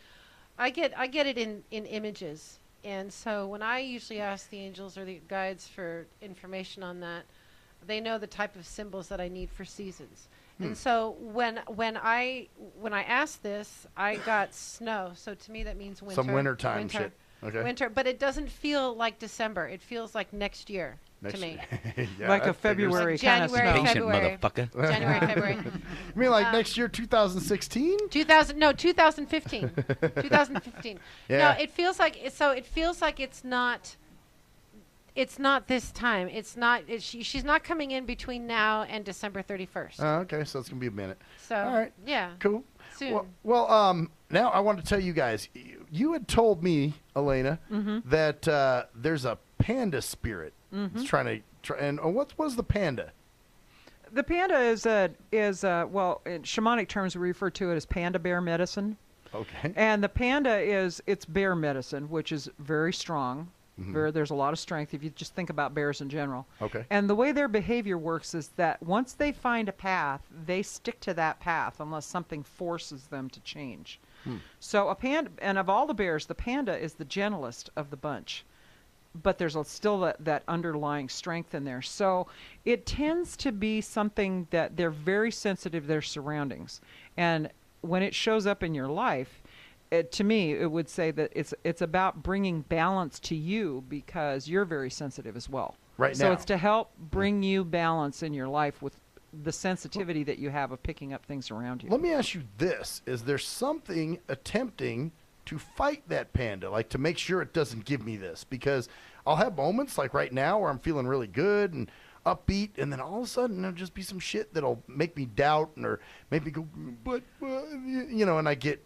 I get it in images. And so when I usually ask the angels or the guides for information on that, they know the type of symbols that I need for seasons. And so when I asked this, I got snow. So to me that means winter. Some wintertime shit. Okay. Winter, but it doesn't feel like December. It feels like next year. To me. Yeah, like a that figures. February kind of snow. Patient February. motherfucker. January, February. You mean like next year, 2016? 2015. 2015. Yeah. No, it feels like it's not. It's not this time. It's not. She's not coming in between now and December 31st. Oh, okay, so it's gonna be a minute. So all right, yeah, cool. soon. Well, now I want to tell you guys. You had told me, Elena, that there's a panda spirit. It's trying to. And what was the panda? The panda is well, in shamanic terms, we refer to it as panda bear medicine. Okay. And the panda it's bear medicine, which is very strong. There's a lot of strength if you just think about bears in general. Okay. And the way their behavior works is that once they find a path, they stick to that path unless something forces them to change. So a panda, and of all the bears, the panda is the gentlest of the bunch. But there's still that underlying strength in there. So it tends to be something that they're very sensitive to their surroundings. And when it shows up in your life, to me, it would say that it's about bringing balance to you because you're very sensitive as well. Right so now. it's to help bring you balance in your life with the sensitivity that you have of picking up things around you. Let me ask you this. Is there something attempting to fight that panda, like to make sure it doesn't give me this? Because I'll have moments like right now where I'm feeling really good and upbeat, and then all of a sudden there'll just be some shit that'll make me doubt or make me go, but, and I get,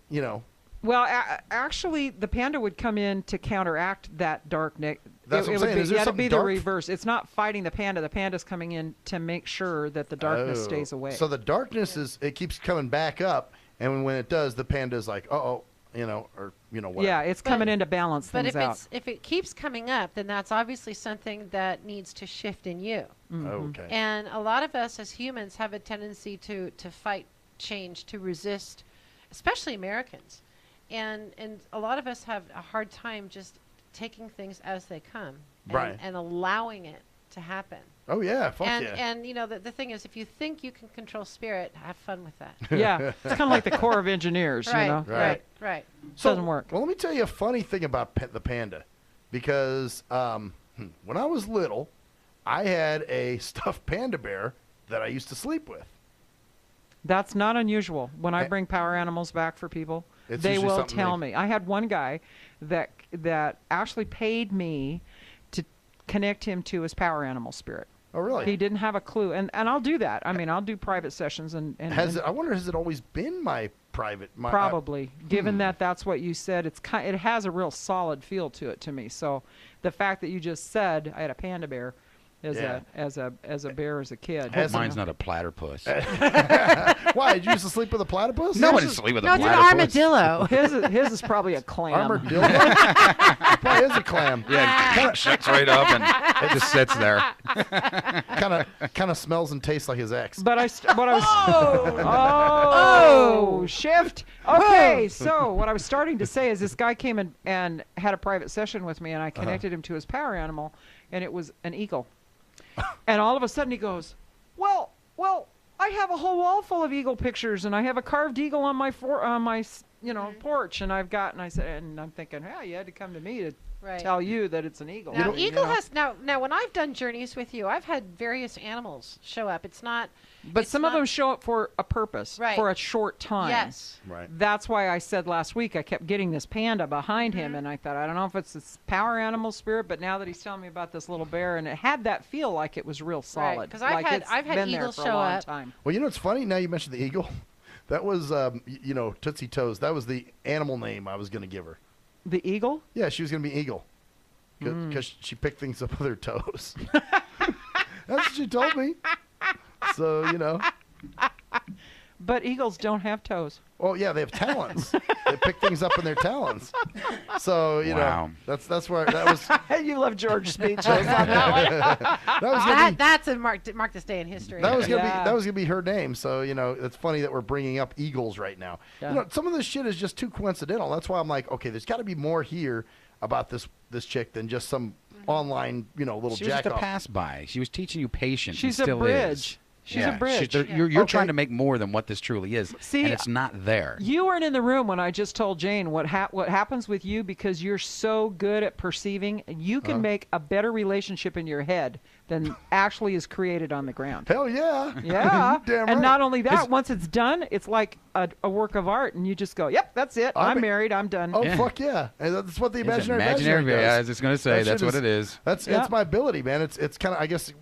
Well, actually, the panda would come in to counteract that darkness. That's what I'm saying. Is there It'd be something the dark? reverse. It's not fighting the panda. The panda's coming in to make sure that the darkness stays away. So the darkness it keeps coming back up, and when it does, the panda's like, or whatever. Yeah, it's coming in to balance But things out. if it keeps coming up, then that's obviously something that needs to shift in you. Okay. And a lot of us as humans have a tendency to fight change, to resist, especially Americans. And a lot of us have a hard time just taking things as they come and allowing it to happen. Oh, yeah. Fuck yeah. And the thing is, if you think you can control spirit, have fun with that. Yeah. It's kind of like the Corps of Engineers, right, you know? Right. So, doesn't work. Well, let me tell you a funny thing about the panda. Because when I was little, I had a stuffed panda bear that I used to sleep with. That's not unusual. When I bring power animals back for people, It's they usually will something tell me. I had one guy that actually paid me to connect him to his power animal spirit. Oh, really? He didn't have a clue, and I'll do that. I mean, I'll do private sessions and I wonder, has it always been my private? Probably, given that that's what you said. It has a real solid feel to it to me. So the fact that you just said I had a panda bear, as a bear as a kid. I hope mine's not a platypus. Why? Did you used to sleep with a platypus? No, I didn't sleep with a platypus. No, it's an armadillo. His is probably a clam. Armadillo? Probably is a clam. Yeah, it shuts right up and it just sits there. Kind of smells and tastes like his ex. But shift. Okay, so what I was starting to say is this guy came in and had a private session with me, and I connected him to his power animal, and it was an eagle. And all of a sudden he goes, well, I have a whole wall full of eagle pictures, and I have a carved eagle on my porch, and I said, and I'm thinking, you had to come to me to tell you that it's an eagle. Now, eagle has now when I've done journeys with you, I've had various animals show up. It's not. But some of them show up for a purpose, for a short time. Yes. Right. That's why I said last week I kept getting this panda behind him, and I thought, I don't know if it's this power animal spirit, but now that he's telling me about this little bear, and it had that feel like it was real solid. Because I've had eagles show up. Time. Well, you know what's funny? Now you mentioned the eagle. That was, Tootsie Toes. That was the animal name I was going to give her. The eagle? Yeah, she was going to be Eagle. Because she picked things up with her toes. That's what she told me. So, But eagles don't have toes. Oh, yeah, they have talons. They pick things up in their talons. So, Wow. that's where that was. You love George's speeches on that one. That's a mark this day in history. That was gonna be her name. So it's funny that we're bringing up eagles right now. Yeah. Some of this shit is just too coincidental. That's why I'm like, okay, there's got to be more here about this chick than just some online little She was jack just a off. pass by. She was teaching you patience. She's and a still bridge. Is. She's a bridge. You're trying to make more than what this truly is, See, and it's not there. You weren't in the room when I just told Jane what happens with you because you're so good at perceiving. You can make a better relationship in your head than actually is created on the ground. Hell yeah. Yeah. Damn right. And not only that, once it's done, it's like a work of art, and you just go, yep, that's it. I'm married. I'm done. Oh, fuck yeah. And that's what the It's imaginary does. Yeah, I was just going to say, that's what it is. It's my ability, man. It's kind of, I guess.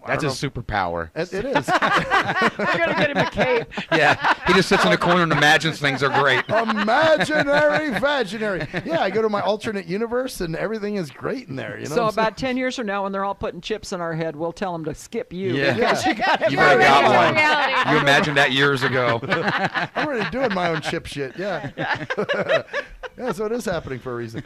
That's his superpower. It is. I'm going to get him a cape. Yeah. He just sits in the corner and imagines things are great. Imaginary, vaginary. Yeah, I go to my alternate universe, and everything is great in there. So about 10 years from now, when they're all putting chips in our head, we'll tell them to skip you. Yeah. Because you got You've already got one. You imagined that years ago. I'm already doing my own chip shit. Yeah. Yeah, so it is happening for a reason.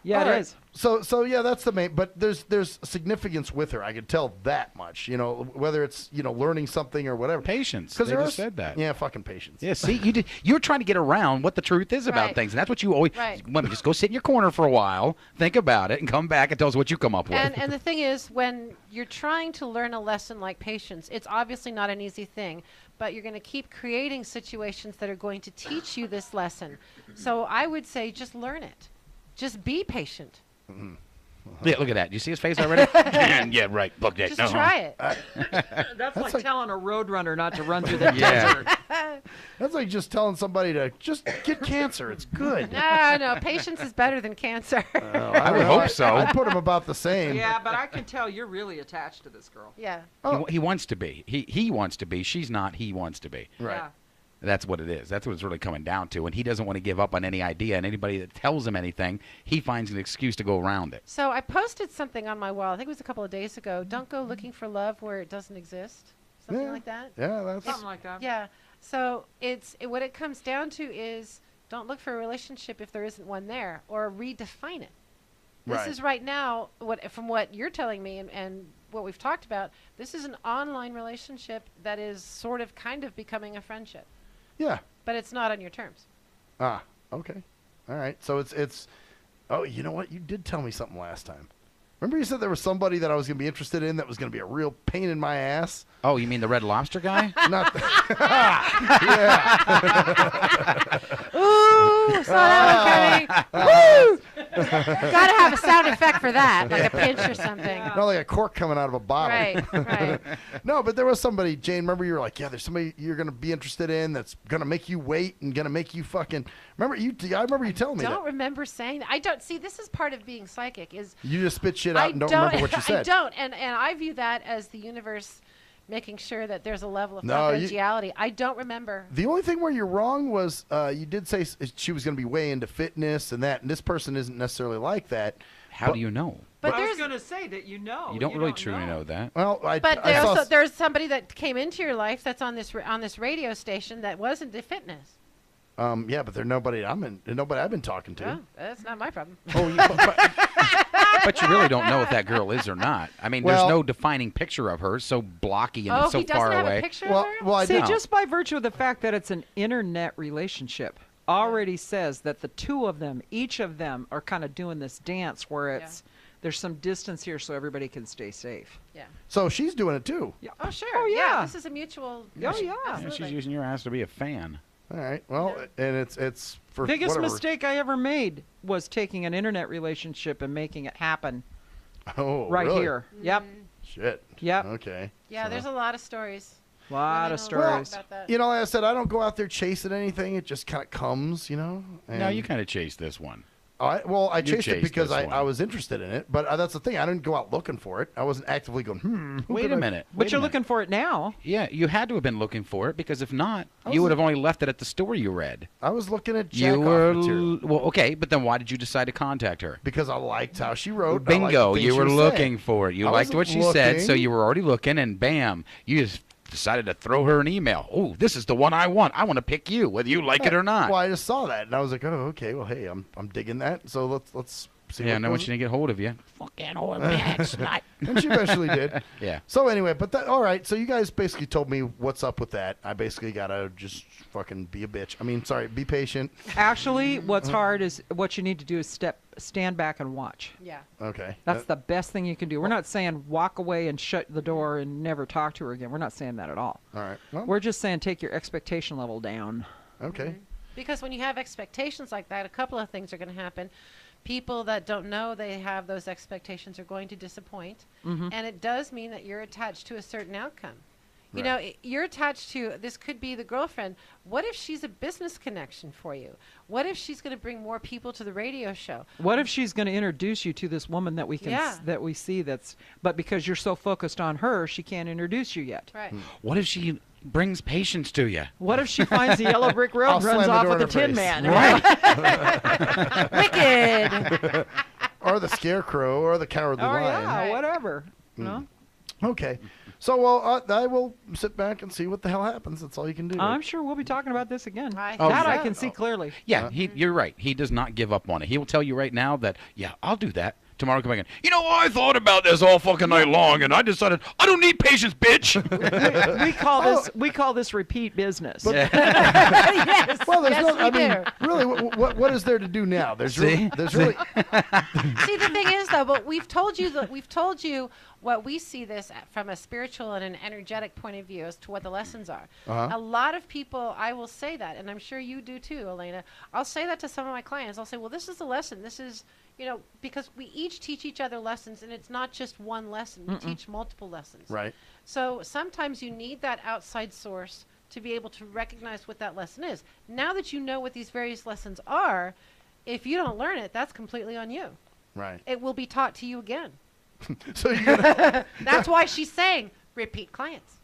Yeah, it is. So yeah, that's the main. But there's significance with her. I can tell that much. Whether it's learning something or whatever. Patience. Because they just said that. Yeah, fucking patience. Yeah. See, you're trying to get around what the truth is about things, and that's what you always. Let me just go sit in your corner for a while, think about it, and come back and tell us what you come up with. And the thing is, when you're trying to learn a lesson like patience, it's obviously not an easy thing. But you're going to keep creating situations that are going to teach you this lesson. So I would say just learn it. Just be patient. Mm-hmm. Yeah, look at that. You see his face already? Yeah, right. Look at Just try it. That's like telling a roadrunner not to run through the desert. That's like just telling somebody to just get cancer. It's good. No. Patience is better than cancer. I would hope so. I'd put him about the same. Yeah, but I can tell you're really attached to this girl. Yeah. He wants to be. He wants to be. She's not. He wants to be. Right. Yeah. That's what it is. That's what it's really coming down to. And he doesn't want to give up on any idea. And anybody that tells him anything, he finds an excuse to go around it. So I posted something on my wall. I think it was a couple of days ago. Don't go looking for love where it doesn't exist. Something like that. Yeah, that's something like that. Yeah. So what it comes down to is don't look for a relationship if there isn't one there, or redefine it. This is right now from what you're telling me and what we've talked about. This is an online relationship that is sort of kind of becoming a friendship. Yeah. But it's not on your terms. Ah, okay. All right. So it's oh, you know what? You did tell me something last time. Remember you said there was somebody that I was going to be interested in that was going to be a real pain in my ass? Oh, you mean the Red Lobster guy? Not Ooh, saw that one coming. Woo! Gotta have a sound effect for that, like a pinch or something. Not like a cork coming out of a bottle. Right. No, but there was somebody, Jane, remember you were like, yeah, there's somebody you're going to be interested in that's going to make you wait and going to make you fucking... I remember you telling me that. I don't remember saying that. I don't... See, this is part of being psychic is... You just spit shit out and don't remember what you said. I don't, and I view that as the universe making sure that there's a level of confidentiality. I don't remember. The only thing where you're wrong was you did say she was going to be way into fitness and that, and this person isn't necessarily like that. How do you know? But I was going to say that you know. You don't really truly know that. Well, but there's somebody that came into your life that's on this radio station that was into fitness. Yeah, but there's nobody I've been talking to. Well, that's not my problem. But you really don't know if that girl is or not. I mean, there's no defining picture of her, so blocky and it's so far away. Have a picture of her? Well, see, just by virtue of the fact that it's an internet relationship, already says that the two of them, each of them, are kind of doing this dance where it's there's some distance here so everybody can stay safe. Yeah. So she's doing it too. Yeah. Oh sure. Oh yeah. This is a mutual. Oh yeah. Absolutely. She's using your ass to be a fan. All right. Well, and it's for biggest whatever. mistake I ever made was taking an internet relationship and making it happen. Oh, right really? here. Yep. Shit. Yep. Okay. Yeah, there's a lot of stories. A lot of stories. About you know, like I said, I don't go out there chasing anything. It just kind of comes, you know. No, you kind of chased this one. I chased it because this I was interested in it, but that's the thing. I didn't go out looking for it. I wasn't actively going, Wait a minute. But you're looking for it now. Yeah, you had to have been looking for it because if not, you would have only left it at the story you read. I was looking at material. Well, okay, but then why did you decide to contact her? Because I liked how she wrote. Bingo, you were looking for it. You liked what she said, so looking. you were already looking, and bam, you just decided to throw her an email. Oh, this is the one I want. I want to pick you, whether you like it or not. Well, I just saw that, and I was like, oh, okay. Well, hey, I'm digging that. So let's see. Yeah, I know when she didn't get hold of you. Fucking old bitch. And she eventually did. Yeah. So anyway, but all right. So you guys basically told me what's up with that. I basically gotta just fucking be a bitch. I mean, sorry, be patient. Actually, what's hard is what you need to do is stand back and watch. Yeah. Okay. That's the best thing you can do. We're not saying walk away and shut the door and never talk to her again. We're not saying that at all. All right. Well, we're just saying take your expectation level down. Okay. Because when you have expectations like that, a couple of things are going to happen. People that don't know they have those expectations are going to disappoint. And it does mean that you're attached to a certain outcome. You know, you're attached to, this could be the girlfriend. What if she's a business connection for you? What if she's going to bring more people to the radio show? What if she's going to introduce you to this woman that we can that we see but because you're so focused on her, she can't introduce you yet. Right. What if she brings patience to you? What if she finds the yellow brick road and runs off with the Tin Man? Right. Wicked. Or the Scarecrow or the Cowardly Lion. Yeah, whatever. No? Okay. So, well, I will sit back and see what the hell happens. That's all you can do. I'm sure we'll be talking about this again. I can see clearly. Yeah, you're right. He does not give up on it. He will tell you right now that, yeah, I'll do that. Tomorrow come back in. You know, I thought about this all fucking night long, and I decided I don't need patience, bitch. we call this repeat business. Yes. Well, there's yes, no. I mean, really, what is there to do now? There's really. See, the thing is, though, but we've told you what we see this from a spiritual and an energetic point of view as to what the lessons are. A lot of people, I will say that, and I'm sure you do too, Elena. I'll say that to some of my clients. I'll say, well, this is the lesson. This is, you know, because we each teach each other lessons, and it's not just one lesson. We teach multiple lessons. Right. So sometimes you need that outside source to be able to recognize what that lesson is. Now that you know what these various lessons are, if you don't learn it, that's completely on you. Right. It will be taught to you again. So you're gonna That's why she's saying repeat clients.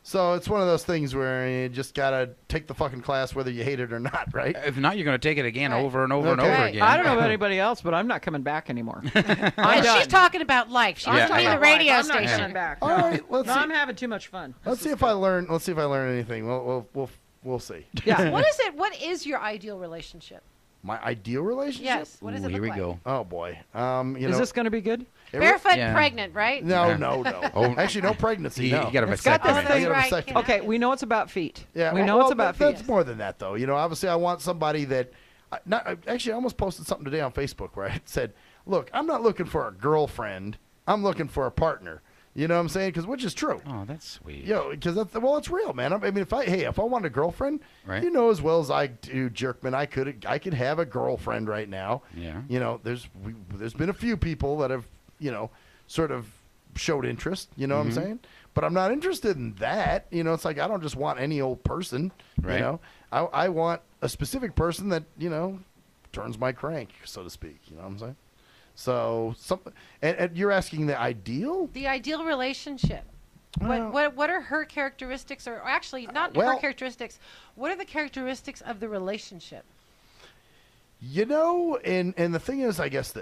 So it's one of those things where you just gotta take the fucking class whether you hate it or not, right? If not, you're going to take it again over and over and Okay. over Right. again. I don't know about anybody else, but I'm not coming back anymore. And she's talking about life. She's talking the radio I'm not station. coming back. All right, let's see. I'm having too much fun. Let's see if I learn anything. We'll see. Yeah. What is it? What is your ideal relationship? My ideal relationship? Yes. What does it look Here we like? go. Oh boy. Is this going to be good? Barefoot pregnant, right? No. Oh, Actually, no pregnancy. No. You got a It's got vasectomy. this thing. I got a vasectomy. Okay, we know it's about feet. Yeah, we know it's about feet. That's more than that, though. You know, obviously, I want somebody that. Actually, I almost posted something today on Facebook where I said, "Look, I'm not looking for a girlfriend. I'm looking for a partner." You know what I'm saying? Which is true. Oh, that's sweet. Because it's real, man. I mean, if I wanted a girlfriend, right. You know as well as I do, Jerkman, I could have a girlfriend right now. Yeah. You know, there's been a few people that have, you know, sort of showed interest. You know what I'm saying? But I'm not interested in that. You know, it's like I don't just want any old person. Right. You know, I want a specific person that, you know, turns my crank, so to speak. You know what I'm saying? So and you're asking the ideal? The ideal relationship. What are her characteristics, or actually not her characteristics? What are the characteristics of the relationship? You know, and the thing is, I guess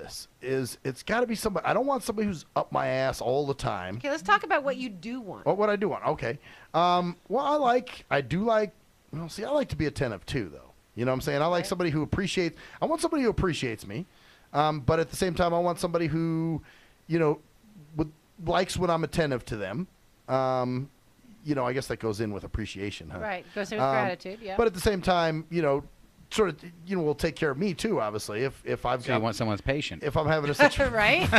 it's got to be somebody. I don't want somebody who's up my ass all the time. Okay, let's talk about what you do want. What I do want? Okay. Well, I like to be attentive too, though. You know what I'm saying? I like somebody who appreciates. I want somebody who appreciates me, but at the same time, I want somebody who, likes when I'm attentive to them. I guess that goes in with appreciation, huh? Right, goes in with gratitude. Yeah. But at the same time, sort of, will take care of me too. Obviously, if I've got, you want someone that's patient. If I'm having a situation, right?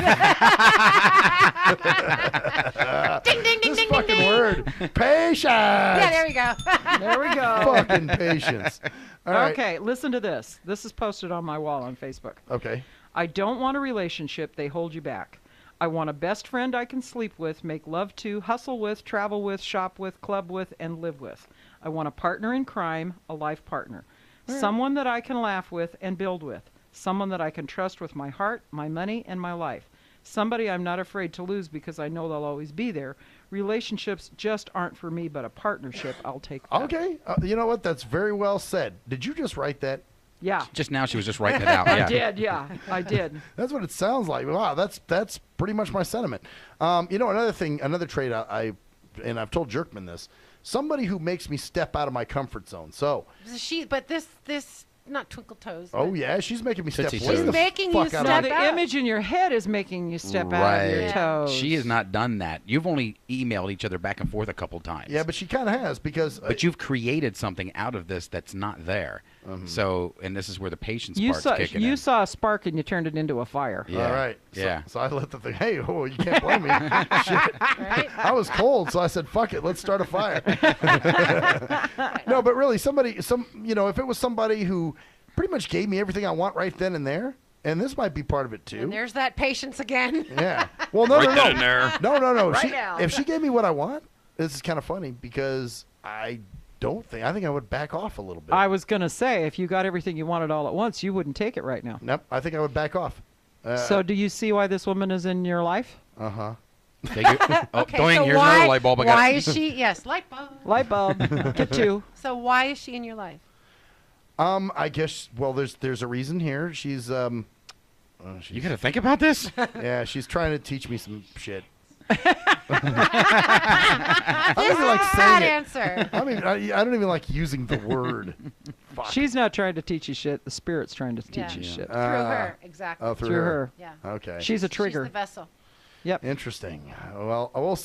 Ding ding ding this ding fucking ding. word, patience. Yeah, there we go. There we go. Fucking patience. All right. Okay, listen to this. This is posted on my wall on Facebook. Okay. I don't want a relationship. They hold you back. I want a best friend I can sleep with, make love to, hustle with, travel with, shop with, club with, and live with. I want a partner in crime, a life partner. Someone that I can laugh with and build with. Someone that I can trust with my heart, my money, and my life. Somebody I'm not afraid to lose because I know they'll always be there. Relationships just aren't for me, but a partnership, I'll take that. Okay. You know what? That's very well said. Did you just write that? Yeah. Just now she was just writing it out. Yeah. I did, yeah. I did. That's what it sounds like. Wow, that's pretty much my sentiment. Another trait and I've told Jerkman this, somebody who makes me step out of my comfort zone. So This not twinkle toes. Oh yeah, she's making me step. She's making you step Now out. the image in your head is making you step out of your toes. She has not done that. You've only emailed each other back and forth a couple times. Yeah, but she kind of has because. But you've created something out of this that's not there. So, and this is where the patience part's kicking in. You saw a spark and you turned it into a fire. Yeah. All right. Yeah. So I let the thing. Hey, you can't blame me. Shit. Right? I was cold, so I said, "Fuck it, let's start a fire." No, but really, if it was somebody who pretty much gave me everything I want right then and there, and this might be part of it too. And there's that patience again. Yeah. Well, no. Right then and there. No. Right now. If she gave me what I want, this is kind of funny because I think I would back off a little bit. I was going to say, if you got everything you wanted all at once, you wouldn't take it right now. Nope. I think I would back off. So do you see why this woman is in your life? Uh-huh. Okay, Doing, so here's another light bulb. Why is she? Yes, light bulb. Light bulb. Get two. So why is she in your life? I guess. Well, there's a reason here. She's You got to think about this. Yeah, she's trying to teach me some shit. This is a bad answer. I mean, I don't even like using the word. Fuck. She's not trying to teach you shit. The spirit's trying to teach you shit. Through her, exactly. Oh, through her. Yeah. Okay. She's a trigger. She's the vessel. Yep. Interesting. Well, I will.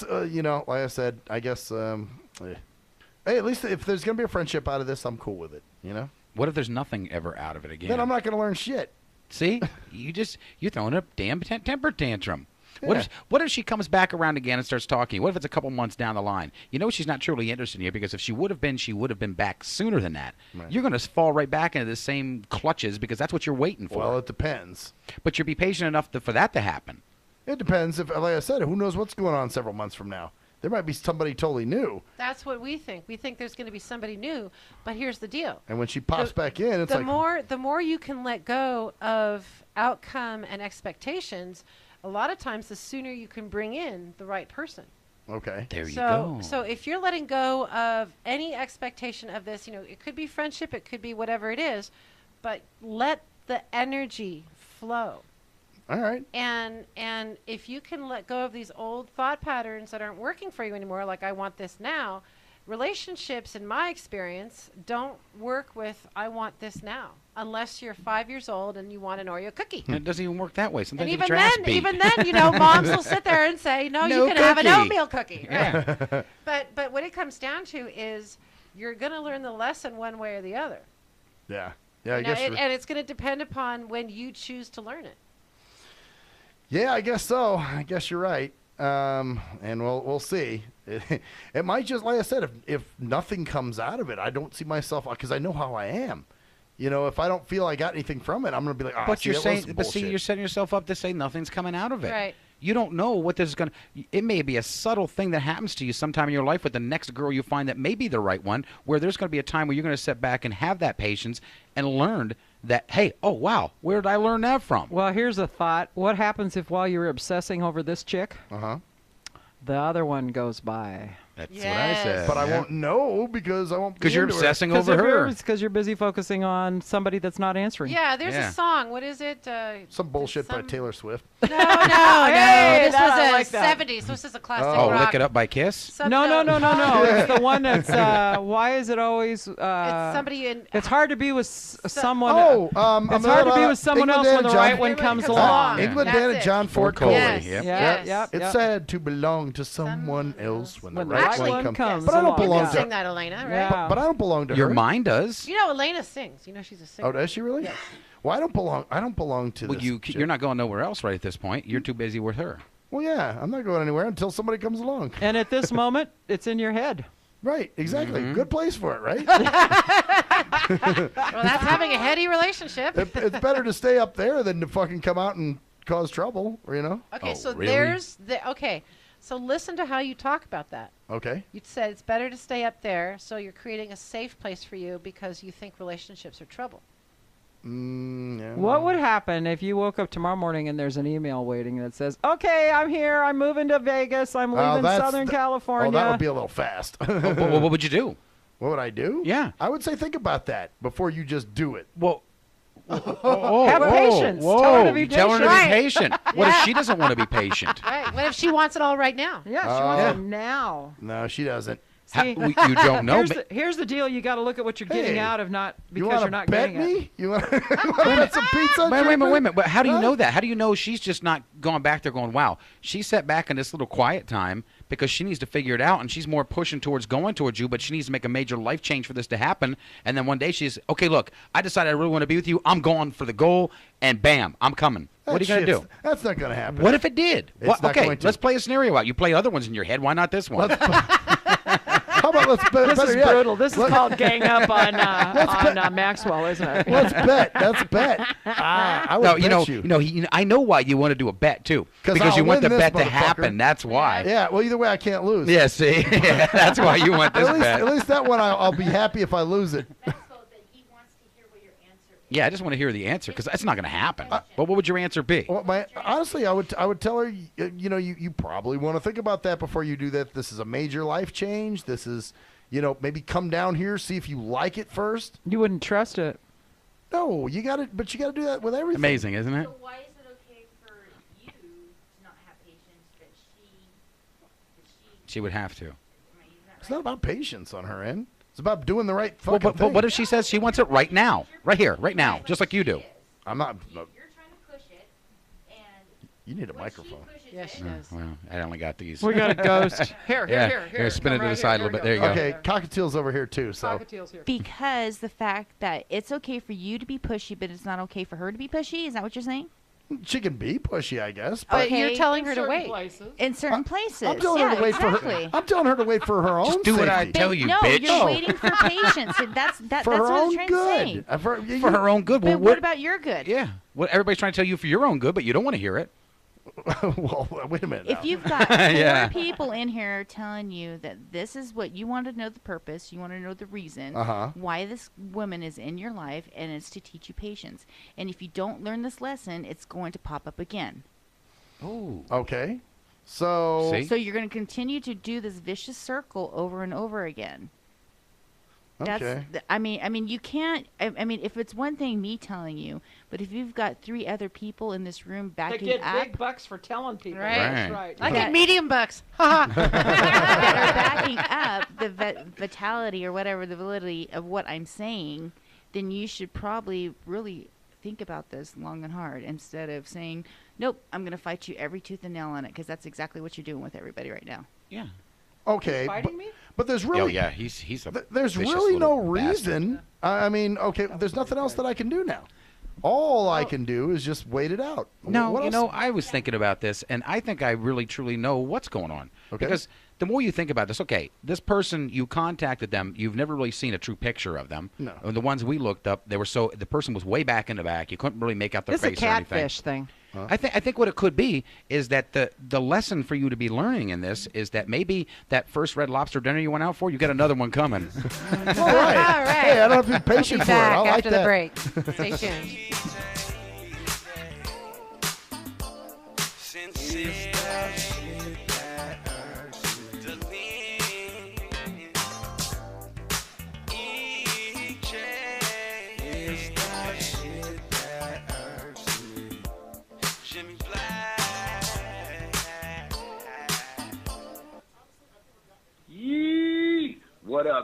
Like I said, I guess. Hey, at least if there's gonna be a friendship out of this, I'm cool with it. You know. What if there's nothing ever out of it again? Then I'm not gonna learn shit. See, you're throwing a damn temper tantrum. Yeah. What if she comes back around again and starts talking? What if it's a couple months down the line? You know she's not truly interested in you because if she would have been back sooner than that. Right. You're going to fall right back into the same clutches because that's what you're waiting for. Well, it depends. But you'll be patient enough for that to happen. It depends. If, like I said, who knows what's going on several months from now? There might be somebody totally new. That's what we think. We think there's going to be somebody new, but here's the deal. And when she pops back in, it's the more you can let go of outcome and expectations, a lot of times the sooner you can bring in the right person. Okay. There you go. So if you're letting go of any expectation of this, it could be friendship, it could be whatever it is, but let the energy flow. All right. And if you can let go of these old thought patterns that aren't working for you anymore, like I want this now, relationships, in my experience, don't work with I want this now, unless you're 5 years old and you want an Oreo cookie. And it doesn't even work that way. Sometimes and you get your ass beat. even then, moms will sit there and say, no you can have an oatmeal cookie. Right? Yeah. But what it comes down to is you're going to learn the lesson one way or the other. Yeah. Yeah, I guess. And it's going to depend upon when you choose to learn it. Yeah, I guess so. I guess you're right. And we'll see. It might just, like I said, if nothing comes out of it, I don't see myself, because I know how I am. If I don't feel I got anything from it, I'm going to be like, but you're setting yourself up to say nothing's coming out of it. Right. You don't know what this is going to. It may be a subtle thing that happens to you sometime in your life with the next girl you find that may be the right one, where there's going to be a time where you're going to sit back and have that patience and learn that, hey, oh, wow, where did I learn that from? Well, here's a thought. What happens if while you're obsessing over this chick, the other one goes by? That's what I said. But I won't know because I won't. Because you're obsessing over her. Because you're busy focusing on somebody that's not answering. Yeah, there's a song. What is it? Some bullshit by Taylor Swift. No. Hey, This was I a like that. 70s. So this is a classic Oh, rock. Lick It Up by Kiss? No. It's the one that's. Why is it always? It's somebody in. It's hard to be with someone. Oh, it's hard to be with someone else when the right one comes along. England and John Ford Coley. Yep. It's sad to belong to someone else when the When the right right one one comes. comes But I don't along. belong You to. can sing that, Elena, right? But I don't belong to her. Your mind does. You know, Elena sings. You know, she's a singer. Oh, does she really? Yes. Well, I don't belong to. Well, this you're not going nowhere else right at this point. You're too busy with her. Well, yeah, I'm not going anywhere until somebody comes along. And at this moment, it's in your head. Right, exactly. Mm-hmm. Good place for it, right? Well, that's having a heady relationship. It's better to stay up there than to fucking come out and cause trouble, or, you know? Okay, Oh, so really? there's the okay. So listen to how you talk about that. Okay. You said it's better to stay up there, so you're creating a safe place for you because you think relationships are trouble. Yeah. What would happen if you woke up tomorrow morning and there's an email waiting that says, "Okay, I'm here. I'm moving to Vegas. I'm leaving Southern California." Oh, that would be a little fast. Well, what would you do? What would I do? Yeah. I would say think about that before you just do it. Well, Have patience. Whoa. Tell her to be Tell her to be Right. patient. What if she doesn't want to be patient? Right. What if she wants it all right now? Yeah, she wants it now. No, she doesn't. See, You don't know. Here's the deal. You got to look at what you're getting Hey, out of not You because want you're to not bet getting it. me? You want to bet some pizza? Wait a minute. But how do you Huh? know that? How do you know she's just not going back there going, wow, she sat back in this little quiet time because she needs to figure it out and she's more pushing towards going towards you, but she needs to make a major life change for this to happen. And then one day she's, okay, look, I decided I really want to be with you. I'm going for the goal and bam, I'm coming. What are you going to do? That's not going to happen. What if it did? It's What- not okay, going to. let's play a scenario out. You play other ones in your head. Why not this one? How about let's bet? This is better yet, brutal. This is called gang up on Maxwell, isn't it? Let's bet. Let's bet. I would No, bet I know why you want to do a bet too, 'Cause because you I'll want the win this, bet to motherfucker. happen. That's why. Yeah. Well, either way, I can't lose. Yeah. See, that's why you want this bet. At least that one, I'll be happy if I lose it. Yeah, I just want to hear the answer because that's not going to happen. But what would your answer be? Well, honestly, I would tell her, you probably want to think about that before you do that. This is a major life change. This is, maybe come down here, see if you like it first. You wouldn't trust it. No, you got to do that with everything. Amazing, isn't it? So why is it okay for you to not have patience that She would have to. It's not about patience on her end. It's about doing the right fucking thing. But what if she says she wants it right now, right here, right now, just like you do? I'm not. you're trying to push it, and You need a microphone. Yes, she does. Well, I only got these. We got a ghost. Here. Spin it Come to right the side a here. little bit. There you go. Okay, Cockatiel's over here too. So Cockatiel's here. because the fact that it's okay for you to be pushy, but it's not okay for her to be pushy. Is that what you're saying? she can be pushy, I guess. But you're Okay. telling her to Certain wait. places. In certain places. I'm telling yeah, her to wait exactly. for her. I'm telling her to wait for her own. Just do what I safety. tell you, no, bitch. you're waiting for patience. That's For that's her what own I'm trying to say. good. For her own good. Well, But what about your good? Yeah. Well, everybody's trying to tell you for your own good, but you don't want to hear it. Well, wait a minute. If now. you've got four Yeah. people in here telling you that this is what you want to know the purpose, you want to know the reason why this woman is in your life, and it's to teach you patience. And if you don't learn this lesson, it's going to pop up again. Oh. Okay. So. So you're going to continue to do this vicious circle over and over again. That's, Okay. I mean, you can't. I mean, if it's one thing me telling you, but if you've got 3 other people in this room They backing get up, big bucks for telling people. Right. That's right. I get medium bucks. Ha that are backing up the vitality or whatever the validity of what I'm saying, then you should probably really think about this long and hard instead of saying, "Nope, I'm going to fight you every tooth and nail on it," because that's exactly what you're doing with everybody right now. Yeah. Okay. Fighting me? But there's really. Oh yeah, he's a. There's vicious really no little reason. I mean, okay. There's nothing else that I can do now. All I can do is just wait it out. No, What you else? know, I was thinking about this, and I think I really, truly know what's going on. Okay. Because the more you think about this, okay, this person, you contacted them, you've never really seen a true picture of them. No. And the ones we looked up, the person was way back in the back. You couldn't really make out their It's a face or anything. catfish thing. I think what it could be is that the lesson for you to be learning in this is that maybe that first Red Lobster dinner you went out for, you got another one coming. All right. Hey, I don't have to be patient We'll be for it. back I like after that. the break. Stay tuned.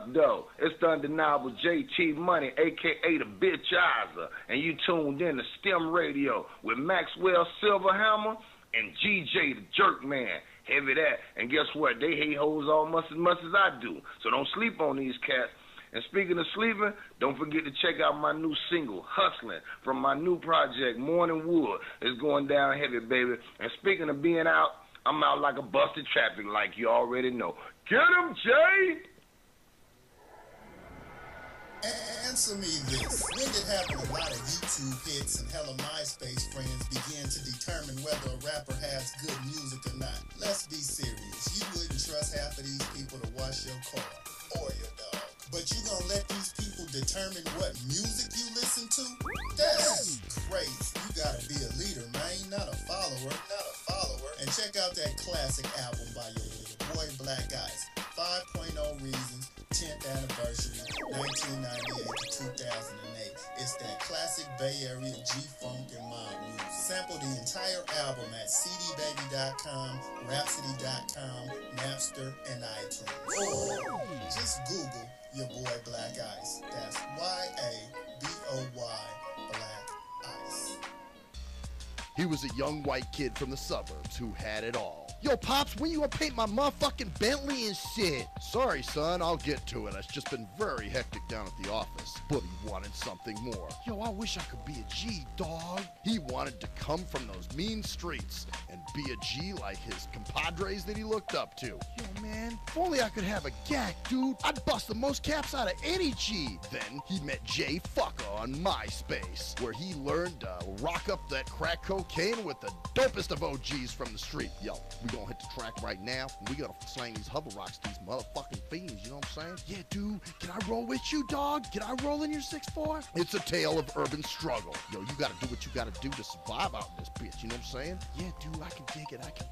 up, though? It's the undeniable JT Money, a.k.a. the Bitchizer, and you tuned in to STIM Radio with Maxwell Silverhammer and GJ the Jerk Man. Heavy that. And guess what? They hate hoes almost as much as I do. So don't sleep on these cats. And speaking of sleeping, don't forget to check out my new single, Hustling, from my new project, Morning Wood. It's going down heavy, baby. And speaking of being out, I'm out like a busted traffic light, you already know. Get him, Jay! Answer me this. When did having a lot of YouTube hits and hella MySpace friends begin to determine whether a rapper has good music or not? Let's be serious. You wouldn't trust half of these people to wash your car or your dog. But you gonna let these people determine what music you listen to? That's crazy. You gotta be a leader, man, not a follower. And check out that classic album by your boy Black Ice, 5.0 Reasons, 10th Anniversary, 1998 to 2008. It's that classic Bay Area G-Funk and mob music. Sample the entire album at cdbaby.com, rhapsody.com, Napster, and iTunes. Or just Google your boy Black Ice. That's Y-A-B-O-Y, Black Ice. He was a young white kid from the suburbs who had it all. Yo, Pops, when you gonna paint my motherfucking Bentley and shit? Sorry, son, I'll get to it. It's just been very hectic down at the office. But he wanted something more. Yo, I wish I could be a G, dog. He wanted to come from those mean streets and be a G like his compadres that he looked up to. Yo, man, if only I could have a GAC, dude. I'd bust the most caps out of any G. Then he met Jay Fucker on MySpace, where he learned to rock up that crack cocaine with the dopest of OGs from the street. Yo, we gonna hit the track right now, and we gotta slang these hover rocks to these motherfucking fiends, you know what I'm saying? Yeah, dude, can I roll with you, dog? Can I roll in your 6'4"? It's a tale of urban struggle. Yo, you gotta do what you gotta do to survive out in this bitch, you know what I'm saying? Yeah, dude, I can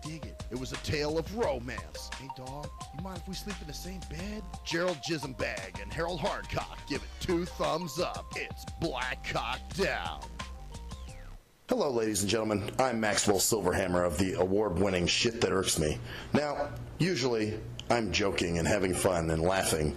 dig it. It was a tale of romance. Hey, dog, you mind if we sleep in the same bed? Gerald Jisenbag and Harold Hardcock give it 2 thumbs up. It's Black Cock Down. Hello, ladies and gentlemen. I'm Maxwell Silverhammer of the award-winning Shit That Irks Me. Now, usually, I'm joking and having fun and laughing,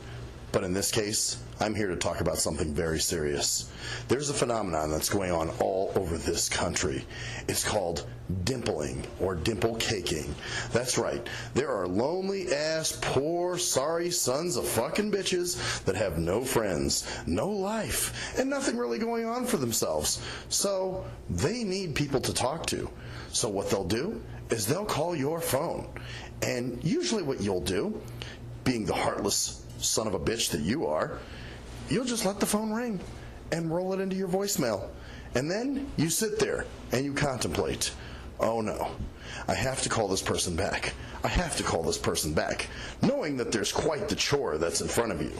but in this case, I'm here to talk about something very serious. There's a phenomenon that's going on all over this country. It's called dimpling or dimple caking. That's right. There are lonely-ass, poor, sorry sons of fucking bitches that have no friends, no life, and nothing really going on for themselves. So they need people to talk to. So what they'll do is they'll call your phone. And usually what you'll do, being the heartless son of a bitch that you are, you'll just let the phone ring and roll it into your voicemail. And then you sit there and you contemplate, oh no, I have to call this person back. I have to call this person back, knowing that there's quite the chore that's in front of you.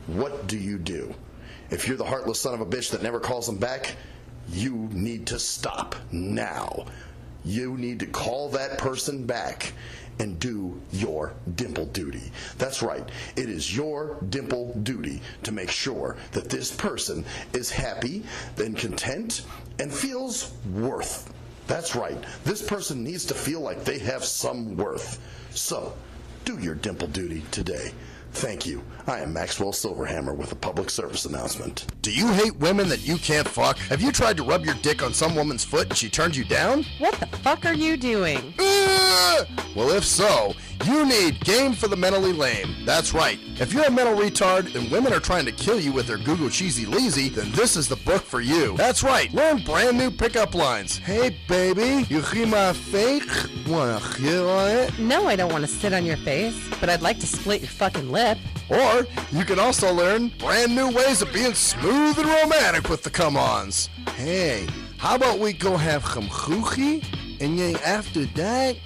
What do you do? If you're the heartless son of a bitch that never calls them back, you need to stop now. You need to call that person back and do your dimple duty. That's right. It is your dimple duty to make sure that this person is happy and content and feels worth. That's right. This person needs to feel like they have some worth. So, do your dimple duty today. Thank you. I am Maxwell Silverhammer with a public service announcement. Do you hate women that you can't fuck? Have you tried to rub your dick on some woman's foot and she turned you down? What the fuck are you doing? Well, if so, you need Game for the Mentally Lame. That's right. If you're a mental retard and women are trying to kill you with their Google Cheesy Leezy, then this is the book for you. That's right. Learn brand new pickup lines. Hey, baby, you hear my fake? Wanna hit on it? No, I don't want to sit on your face, but I'd like to split your fucking lip. Or you can also learn brand new ways of being smooth and romantic with the come-ons. Hey, how about we go have some choochie, and then after that,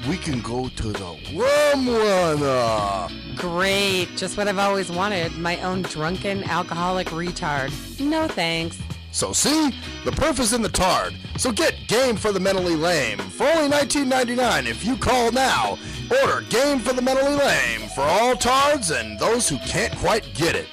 we can go to the rum runner. Great, just what I've always wanted. My own drunken alcoholic retard. No thanks. So see, the proof is in the tard. So get Game for the Mentally Lame for only $19.99 if you call now. Order Game for the Mentally Lame for all tards and those who can't quite get it.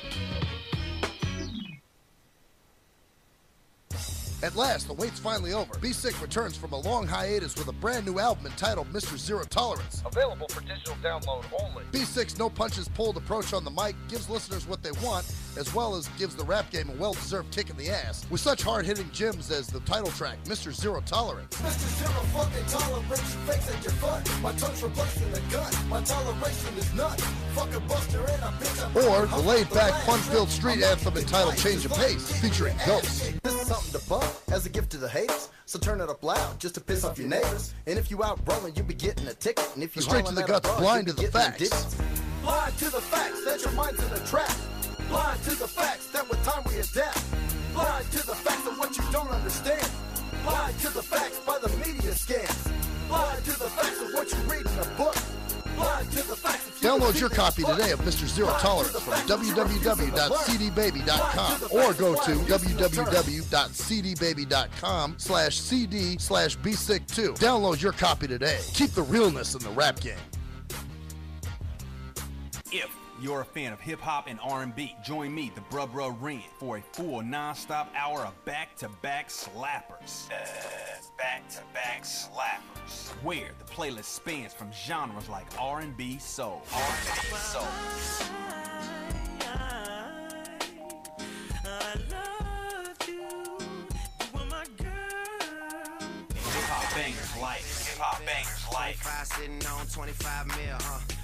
At last, the wait's finally over. Be Sick returns from a long hiatus with a brand new album entitled Mr. Zero Tolerance. Available for digital download only. Be Sick's no punches pulled approach on the mic gives listeners what they want, as well as gives the rap game a well-deserved kick in the ass, with such hard-hitting gems as the title track, Mr. Zero Tolerance. Mr. Zero fucking tolerance, you fakes at your fun. My tongue's replacing the gun. My toleration is none. Fuck a buster and a bitch. Or the laid-back, fun-filled street anthem entitled Change of Pace, featuring Ghost. This is something to bump as a gift to the haters. So turn it up loud just to piss off your neighbors. And if you out rolling, you be getting a ticket. And if you The straight to the guts, blind to the facts. Blind to the facts that your mind's in a trap. Blind to the facts that with time we adapt. Blind to the facts of what you don't understand. Blind to the facts by the media scans. Blind to the facts of what you read in a book. Blind to the facts of Download your copy today of Mr. Zero Tolerance from www.cdbaby.com or go to www.cdbaby.com/cd/bsick2. Download your copy today. Keep the realness in the rap game. If you're a fan of hip-hop and R&B, join me, the Bruh Ren, for a full non-stop hour of back-to-back slappers. Back-to-back slappers. Where the playlist spans from genres like R&B, soul, R&B, soul. Hip-hop bangers like 25 sitting on 25 mil,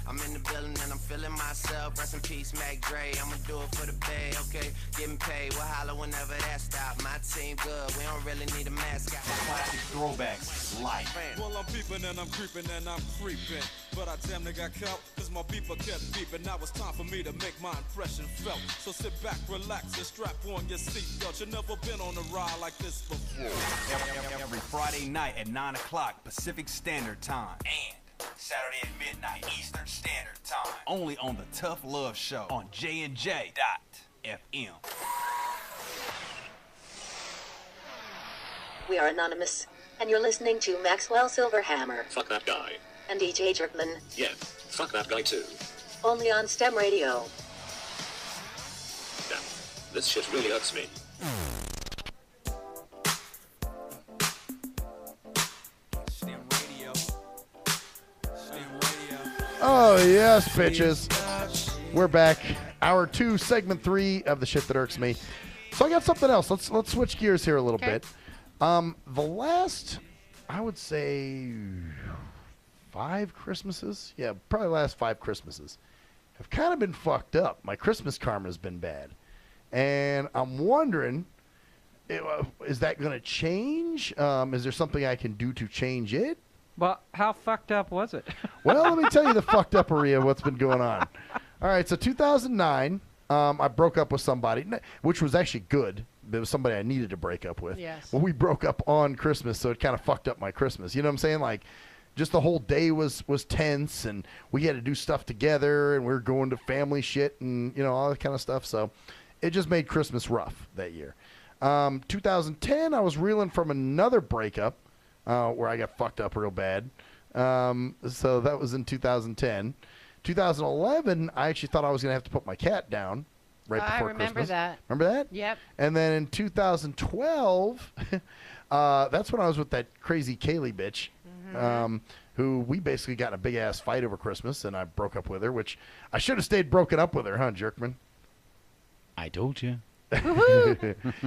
I'm in the building and I'm feeling myself. Rest in peace, Mac Dre. I'ma do it for the bay, okay? Getting paid, we'll holler whenever that stop. My team good, we don't really need a mascot. Classic throwbacks like. Well, I'm peeping and I'm creeping and I'm creeping. But I damn near got caught, cause my beeper kept beeping. Now it's time for me to make my impression felt. So sit back, relax, and strap on your seatbelt. You've never been on a ride like this before. Every Friday night at 9 o'clock Pacific Standard Time. And Saturday at midnight Eastern Standard Time. Only on the Tough Love Show on JNJ.FM. We are anonymous, and you're listening to Maxwell Silverhammer Fuck that guy. and DJ Jerkman, Yeah, fuck that guy too. only on STEM Radio. Damn, this shit really hurts me. Oh, yes, bitches. We're back. Hour 2, segment 3 of the shit that irks me. So I got something else. Let's switch gears here a little bit. The last, I would say, 5 Christmases? Yeah, probably the last 5 Christmases have kind of been fucked up. My Christmas karma has been bad. And I'm wondering, is that going to change? Is there something I can do to change it? Well, how fucked up was it? Well, let me tell you the fucked up-ery of what's been going on. All right, so 2009, I broke up with somebody, which was actually good. There was somebody I needed to break up with. Yes. Well, we broke up on Christmas, so it kind of fucked up my Christmas. You know what I'm saying? Like, just the whole day was tense, and we had to do stuff together, and we were going to family shit and, you know, all that kind of stuff. So it just made Christmas rough that year. 2010, I was reeling from another breakup. Where I got fucked up real bad. So that was in 2010. 2011, I actually thought I was going to have to put my cat down right before Christmas. I remember that. Remember that? Yep. And then in 2012, that's when I was with that crazy Kaylee bitch, who we basically got in a big-ass fight over Christmas, and I broke up with her, which I should have stayed broken up with her, huh, Jerkman? I told you.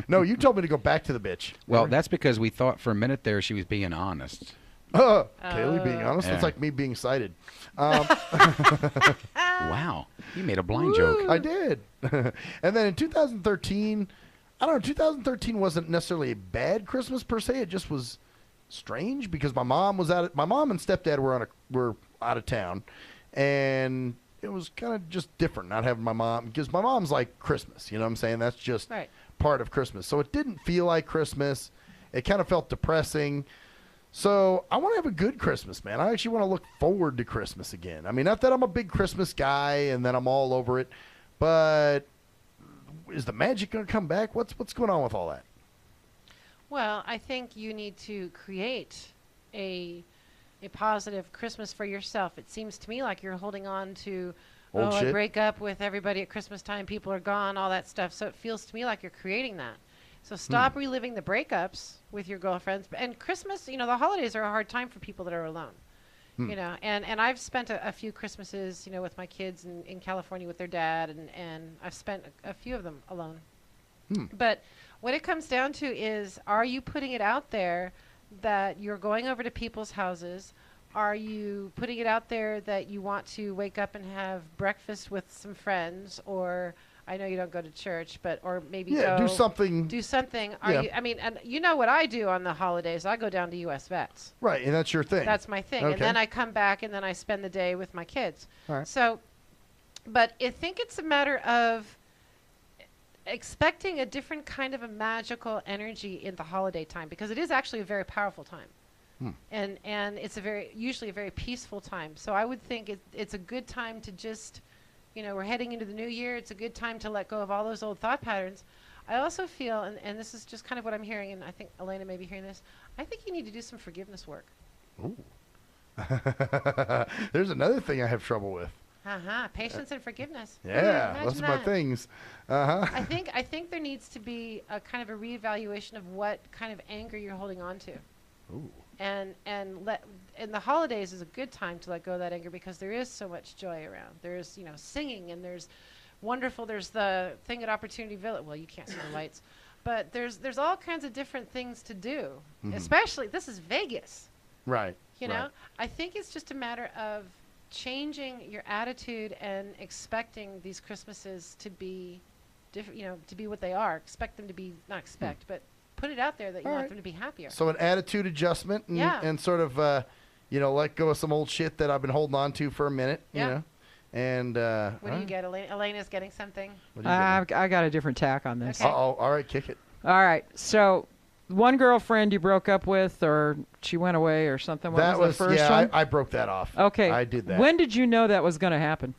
No, you told me to go back to the bitch. Well, that's because we thought for a minute there she was being honest. Kaylee being honest? It's like me being cited. Wow. You made a blind joke. I did. And then in 2013, I don't know, 2013 wasn't necessarily a bad Christmas per se. It just was strange because my mom and stepdad were out of town. And it was kind of just different not having my mom, because my mom's like Christmas, you know what I'm saying? That's just part of Christmas. So it didn't feel like Christmas. It kind of felt depressing. So I want to have a good Christmas, man. I actually want to look forward to Christmas again. I mean, not that I'm a big Christmas guy and that I'm all over it, but is the magic going to come back? What's going on with all that? Well, I think you need to create a positive Christmas for yourself. It seems to me like you're holding on to, I break up with everybody at Christmas time, people are gone, all that stuff. So it feels to me like you're creating that. So stop reliving the breakups with your girlfriends. And Christmas, the holidays are a hard time for people that are alone. And I've spent a few Christmases, with my kids in California with their dad, and I've spent a few of them alone. But what it comes down to is, are you putting it out there that you're going over to people's houses? Are you putting it out there that you want to wake up and have breakfast with some friends? Or I know you don't go to church, or maybe do something. Do something. Are Yeah. you? I mean, and you know what I do on the holidays? I go down to U.S. Vets. Right, and that's your thing. That's my thing. Okay. And then I come back and then I spend the day with my kids. All right. So, but I think it's a matter of expecting a different kind of a magical energy in the holiday time, because it is actually a very powerful time. And it's usually a very peaceful time. So I would think it's a good time to just, we're heading into the new year. It's a good time to let go of all those old thought patterns. I also feel, and this is just kind of what I'm hearing, and I think Elena may be hearing this, I think you need to do some forgiveness work. Ooh. There's another thing I have trouble with. Patience and forgievness. Yeah, those are my things. I think there needs to be a kind of a reevaluation of what kind of anger you're holding on to. Ooh. And the holidays is a good time to let go of that anger, because there is so much joy around. There's singing, and there's wonderful. There's the thing at Opportunity Village. Well, you can't see the lights, but there's all kinds of different things to do. Especially, this is Vegas. Right. Right. I think it's just a matter of changing your attitude and expecting these Christmases to be different. To be what they are. Expect them to be but put it out there that you want them to be happier. So an attitude adjustment and sort of, let go of some old shit that I've been holding on to for a minute, And what do you get? Elena's getting something. I got a different tack on this. Okay. Uh-oh. All right, kick it. All right. So one girlfriend you broke up with, or she went away or something. What was the first one? I broke that off. Okay. I did that. When did you know that was going to happen?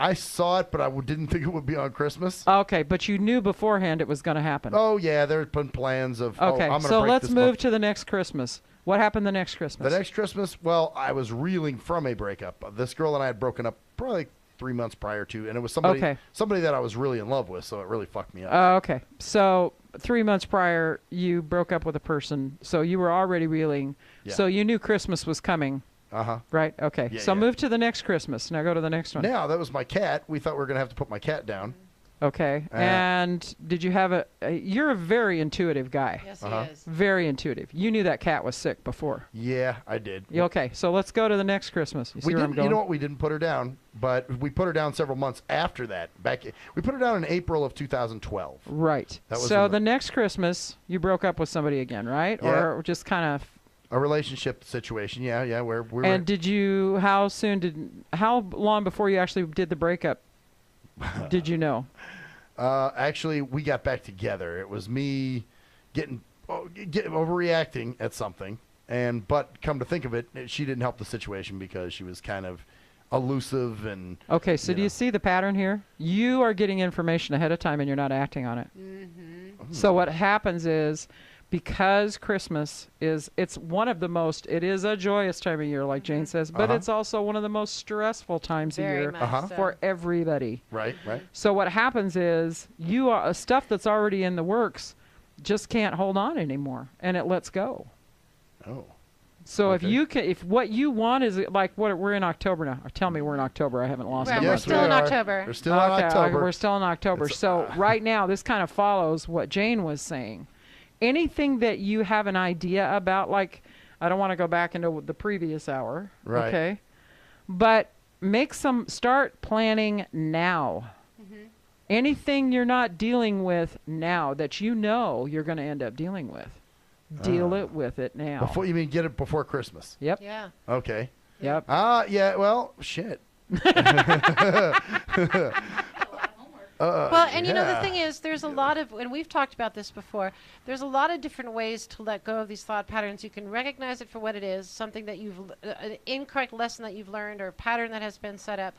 I saw it, but I didn't think it would be on Christmas. Okay, but you knew beforehand it was going to happen. Oh, yeah, there had been plans of, okay, I'm going to so break let's this move month. to the next Christmas. What happened the next Christmas? The next Christmas, well, I was reeling from a breakup. This girl and I had broken up probably 3 months prior to, and it was somebody that I was really in love with, so it really fucked me up. Okay, so 3 months prior, you broke up with a person, so you were already reeling, so you knew Christmas was coming. Right? Okay. Yeah, so move to the next Christmas. Now go to the next one. Now, that was my cat. We thought we were going to have to put my cat down. Okay. And did you have you're a very intuitive guy. Yes, he is. Very intuitive. You knew that cat was sick before. Yeah, I did. Okay. So let's go to the next Christmas. You see where I'm going? You know what? We didn't put her down, but we put her down several months after that. We put her down in April of 2012. Right. So the next Christmas, you broke up with somebody again, right? Yeah. Or just kind of... A relationship situation, yeah. Where we were. And how long before you actually did the breakup did you know? Actually, we got back together. It was me getting overreacting at something, but come to think of it, she didn't help the situation because she was kind of elusive and. Okay, so do you see the pattern here? You are getting information ahead of time and you're not acting on it. So what happens is, because Christmas it's one of the most, it is a joyous time of year, like Jane says, but it's also one of the most stressful times of year for everybody. Right. So what happens is stuff that's already in the works just can't hold on anymore, and it lets go. Oh. So if what you want is like we're in October now. Or tell me we're in October. I haven't lost. Right, we're still in October. We're still in October. We're still in October. So right now, this kind of follows what Jane was saying. Anything that you have an idea about, like, I don't want to go back into the previous hour, okay? But start planning now. Anything you're not dealing with now that you know you're going to end up dealing with, deal with it now. Before you mean get it before Christmas? Yep. Yeah. Okay. Yep. Yeah. Well, shit. Well, and the thing is, there's a lot of, and we've talked about this before, there's a lot of different ways to let go of these thought patterns. You can recognize it for what it is, something that an incorrect lesson that you've learned or a pattern that has been set up.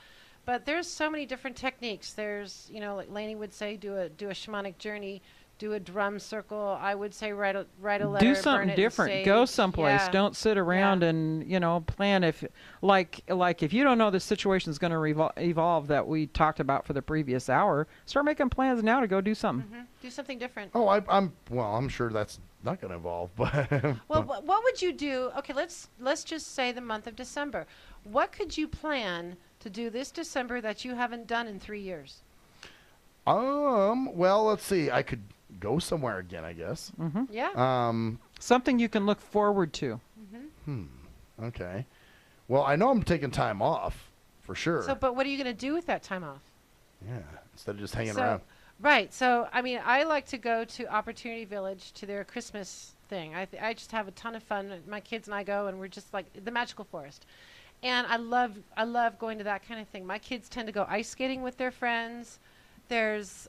But there's so many different techniques. There's, like Lainey would say, do a shamanic journey do a drum circle. I would say write a letter. Do burn something it in different. Go sage. someplace. Yeah. Don't sit around and plan. If like if you don't know the situation is going to evolve that we talked about for the previous hour, start making plans now to go do something. Do something different. Oh, I'm sure that's not going to evolve, but Well, what would you do? Okay, let's just say the month of December. What could you plan to do this December that you haven't done in 3 years? Well, let's see. I could go somewhere again, I guess. Yeah. Something you can look forward to. Okay. Well, I know I'm taking time off for sure. So, but what are you going to do with that time off? Yeah, instead of just hanging around. Right. So, I mean, I like to go to Opportunity Village to their Christmas thing. I just have a ton of fun. My kids and I go, and we're just like the magical forest. And I love going to that kind of thing. My kids tend to go ice skating with their friends. There's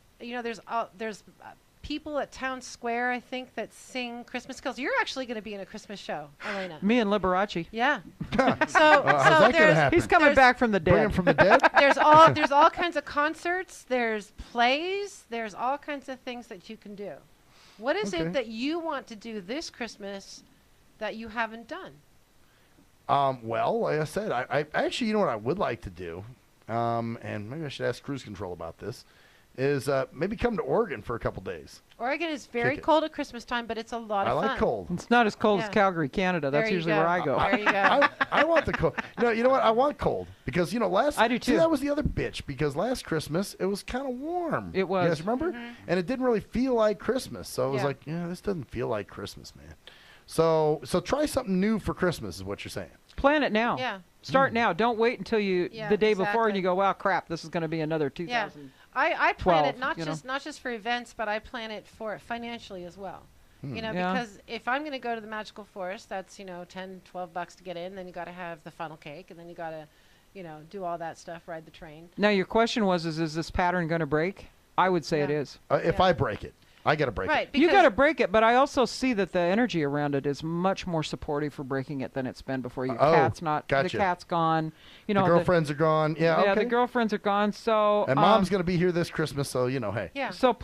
people at Town Square, I think, that sing Christmas carols. You're actually going to be in a Christmas show, Elena. Me and Liberace. Yeah. How's that gonna happen? He's coming back from the dead. Bring him from the dead? There's all kinds of concerts. There's plays. There's all kinds of things that you can do. What is it that you want to do this Christmas that you haven't done? Well, like I said, I actually, you know what I would like to do, and maybe I should ask Cruise Control about this, is maybe come to Oregon for a couple days. Oregon is very cold at Christmas time, but it's a lot of fun. I like cold. It's not as cold as Calgary, Canada. That's usually where I go. There you go. I want the cold. You know what? I want cold because I do too. See, that was the other bitch because last Christmas it was kind of warm. It was. You guys remember? And it didn't really feel like Christmas. So it was like, this doesn't feel like Christmas, man. So try something new for Christmas is what you're saying. Plan it now. Yeah. Start now. Don't wait until the day before and you go, wow, crap, this is going to be another 2000. I plan it not just for events, but I plan it for financially as well. Because if I'm going to go to the magical forest, that's $10, $12 to get in. Then you got to have the funnel cake, and then you got to, do all that stuff, ride the train. Now your question was, is this pattern going to break? I would say it is. If I break it. I got to break it. You got to break it, but I also see that the energy around it is much more supportive for breaking it than it's been before. Your cat's not. Gotcha. The cat's gone. The girlfriends are gone. Yeah. The girlfriends are gone. So. And Mom's going to be here this Christmas, so hey. Yeah. So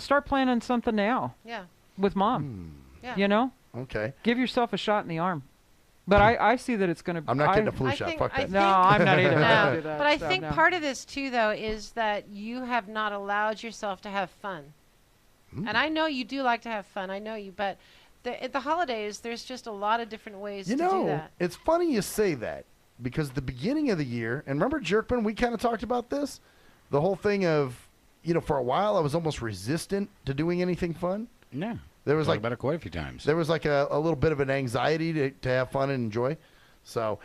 start planning something now. Yeah. With Mom. Yeah. Okay. Give yourself a shot in the arm. But I see that it's going to. I'm not getting a flu shot. Fuck that. No, I'm not either. No. But I think part of this too, though, is that you have not allowed yourself to have fun. And I know you do like to have fun. I know you, but at the holidays, there's just a lot of different ways to do that. It's funny you say that because the beginning of the year, and remember Jerkman, we kind of talked about this, the whole thing of, for a while I was almost resistant to doing anything fun. Yeah, there was about it quite a few times. There was like a little bit of an anxiety to have fun and enjoy. So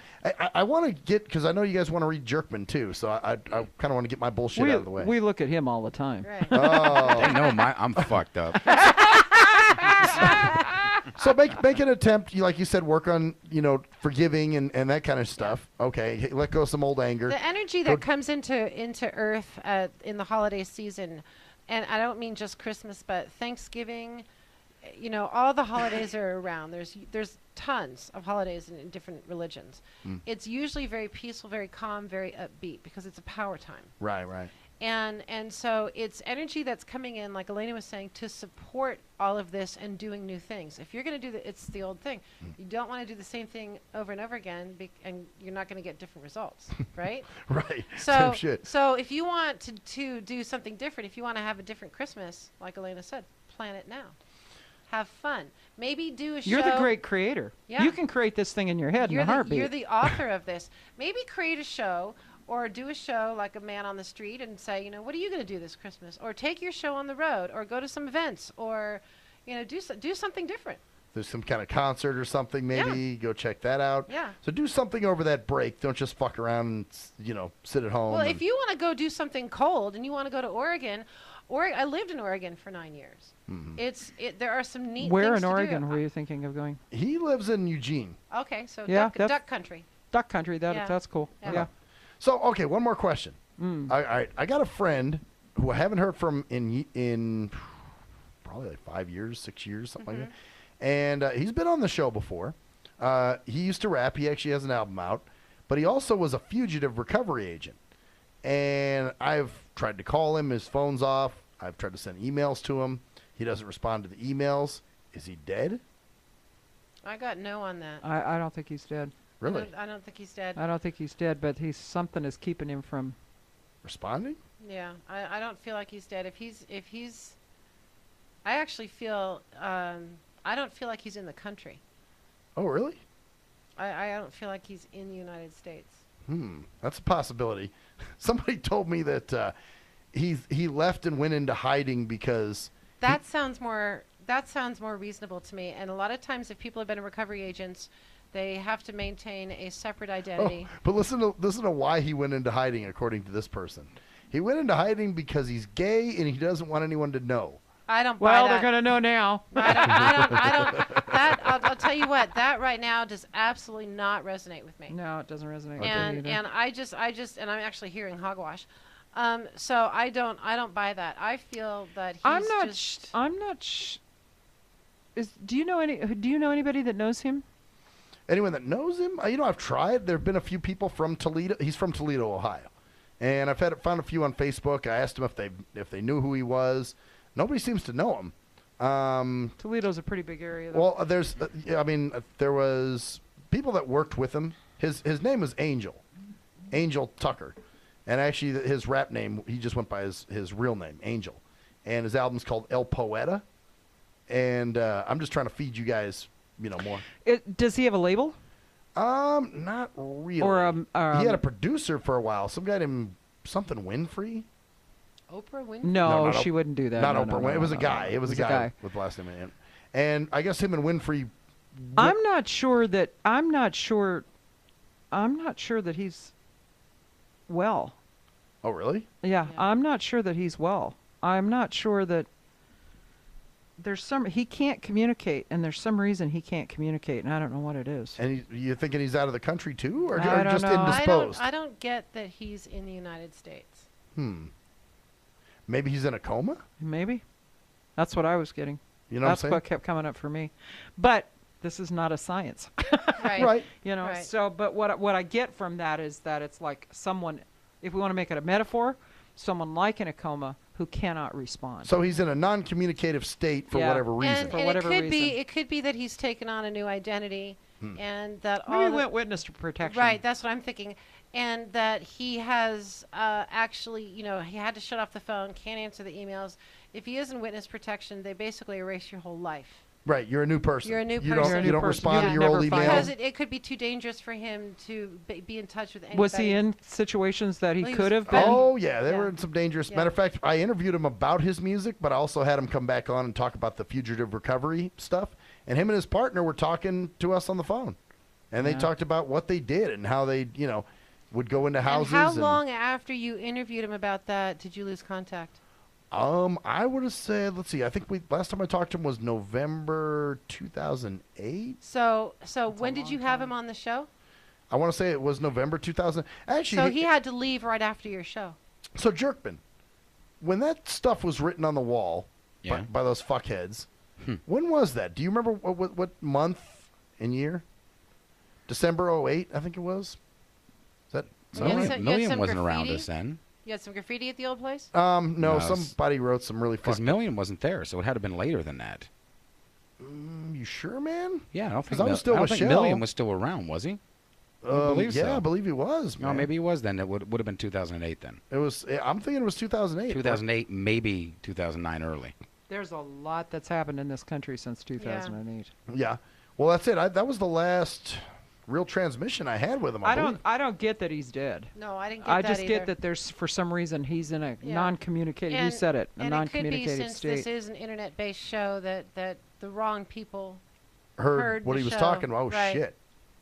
I want to get, because I know you guys want to read Jerkman too, so I kind of want to get my bullshit out of the way. We look at him all the time. Right. Oh. They know I'm fucked up. So make an attempt, like you said, work on, forgiving and that kind of stuff. Okay, let go of some old anger. The energy that comes into Earth in the holiday season, and I don't mean just Christmas, but Thanksgiving, all the holidays are around. There's tons of holidays in different religions. It's usually very peaceful, very calm, very upbeat because it's a power time. Right. And so it's energy that's coming in, like Elena was saying, to support all of this and doing new things. If you're going to do it's the old thing. You don't want to do the same thing over and over again, and you're not going to get different results, right? Right. So, same shit. So if you want to do something different, if you want to have a different Christmas, like Elena said, plan it now. Have fun. Maybe do a show. You're the great creator. Yeah. You can create this thing in your head in a heartbeat. You're the author of this. Maybe create a show or do a show like a man on the street and say, what are you going to do this Christmas? Or take your show on the road or go to some events or, do something different. There's some kind of concert or something maybe. Go check that out. Yeah. So do something over that break. Don't just fuck around and, sit at home. Well, if you want to go do something cold and you want to go to Oregon, I lived in Oregon for 9 years. Mm-hmm. There are some neat Where things in to Oregon do. were you thinking of going? He lives in Eugene. Okay, so Yeah, duck country. Duck country, that's cool. Yeah. So, okay, one more question. I got a friend who I haven't heard from in probably like 5 years, 6 years, something like that. And he's been on the show before. He used to rap. He actually has an album out. But he also was a fugitive recovery agent. And I've tried to call him. His phone's off. I've tried to send emails to him. He doesn't respond to the emails. Is he dead? I got no on that. I don't think he's dead. Really? I don't think he's dead. I don't think he's dead, but something is keeping him from responding. Yeah, I don't feel like he's dead. If he's, I actually feel I don't feel like he's in the country. Oh, really? I don't feel like he's in the United States. That's a possibility. Somebody told me that he left and went into hiding because That sounds more reasonable to me. And a lot of times, if people have been recovery agents, they have to maintain a separate identity. Oh, but listen to why he went into hiding, according to this person. He went into hiding because he's gay and he doesn't want anyone to know. I don't buy Well, that. they're going to know now. I'll tell you what, that right now does absolutely not resonate with me. No, it doesn't resonate with me And either. I just, and I'm actually hearing hogwash. So I don't buy that. I feel that he's do you know anybody that knows him? Anyone that knows him? I've tried. There have been a few people from Toledo. He's from Toledo, Ohio. And I've found a few on Facebook. I asked them if they knew who he was. Nobody seems to know him. Toledo's a pretty big area, though. Well, there was people that worked with him. His name was Angel Tucker. And actually, his rap name, he just went by his real name, Angel. And his album's called El Poeta. And I'm just trying to feed you guys, more. Does he have a label? Not really. Or he had a producer for a while. Some guy named something Winfrey. Oprah Winfrey? No, she wouldn't do that. Not No, Oprah no, Winfrey. no, It was no, a guy. no. It was a guy with the last name in it. And I guess him and Winfrey. I'm not sure that he's well. Oh, really? Yeah, I'm not sure that he's well. I'm not sure that he can't communicate, and there's some reason he can't communicate, and I don't know what it is. And you thinking he's out of the country too, or I don't just know. indisposed? I don't get that he's in the United States. Maybe he's in a coma? Maybe. That's what I was getting. You know That's what I'm saying? what kept coming up for me. But this is not a science. Right. Right. So, but what I get from that is that it's like someone, if we want to make it a metaphor, someone like in a coma who cannot respond. So he's in a non-communicative state for whatever reason. And it could be that he's taken on a new identity, and that Maybe went witness to protection. Right, that's what I'm thinking, and that he has actually, he had to shut off the phone, can't answer the emails. If he is in witness protection, they basically erase your whole life. Right, you're a new person. You're a new person. You don't respond to your old email. Because it could be too dangerous for him to be in touch with anybody. Was he in situations that he could have been? Oh, yeah, they were in some dangerous. Matter of fact, I interviewed him about his music, but I also had him come back on and talk about the fugitive recovery stuff. And him and his partner were talking to us on the phone. And they talked about what they did and how they, would go into houses. And how long after you interviewed him about that did you lose contact? I would have said, let's see, I think last time I talked to him was November 2008. So when did you have him on the show? I want to say it was November 2000. Actually, so he had to leave right after your show. So Jerkman, when that stuff was written on the wall by those fuckheads, when was that? Do you remember what month and year? December 2008, I think it was. Is that Million wasn't around us then. You had some graffiti at the old place? No, somebody wrote some really because Million wasn't there, so it had to have been later than that. You sure, man? Yeah, I don't think, I was still I don't with think Shell. Million was still around, was he? I believe so. Yeah, I believe he was. No, maybe he was then. It would have been 2008 then. It was. I'm thinking it was 2008. 2008, maybe 2009 early. There's a lot that's happened in this country since 2008. Yeah. Well, that's it. That was the last real transmission I had with him. I don't get that he's dead. No, I didn't get I that just either. get that there's for some reason he's in a non-communicative. You said it, a non-communicative and it could be since state. this is an internet-based show that the wrong people heard what the he was show. talking about. Oh Right. shit!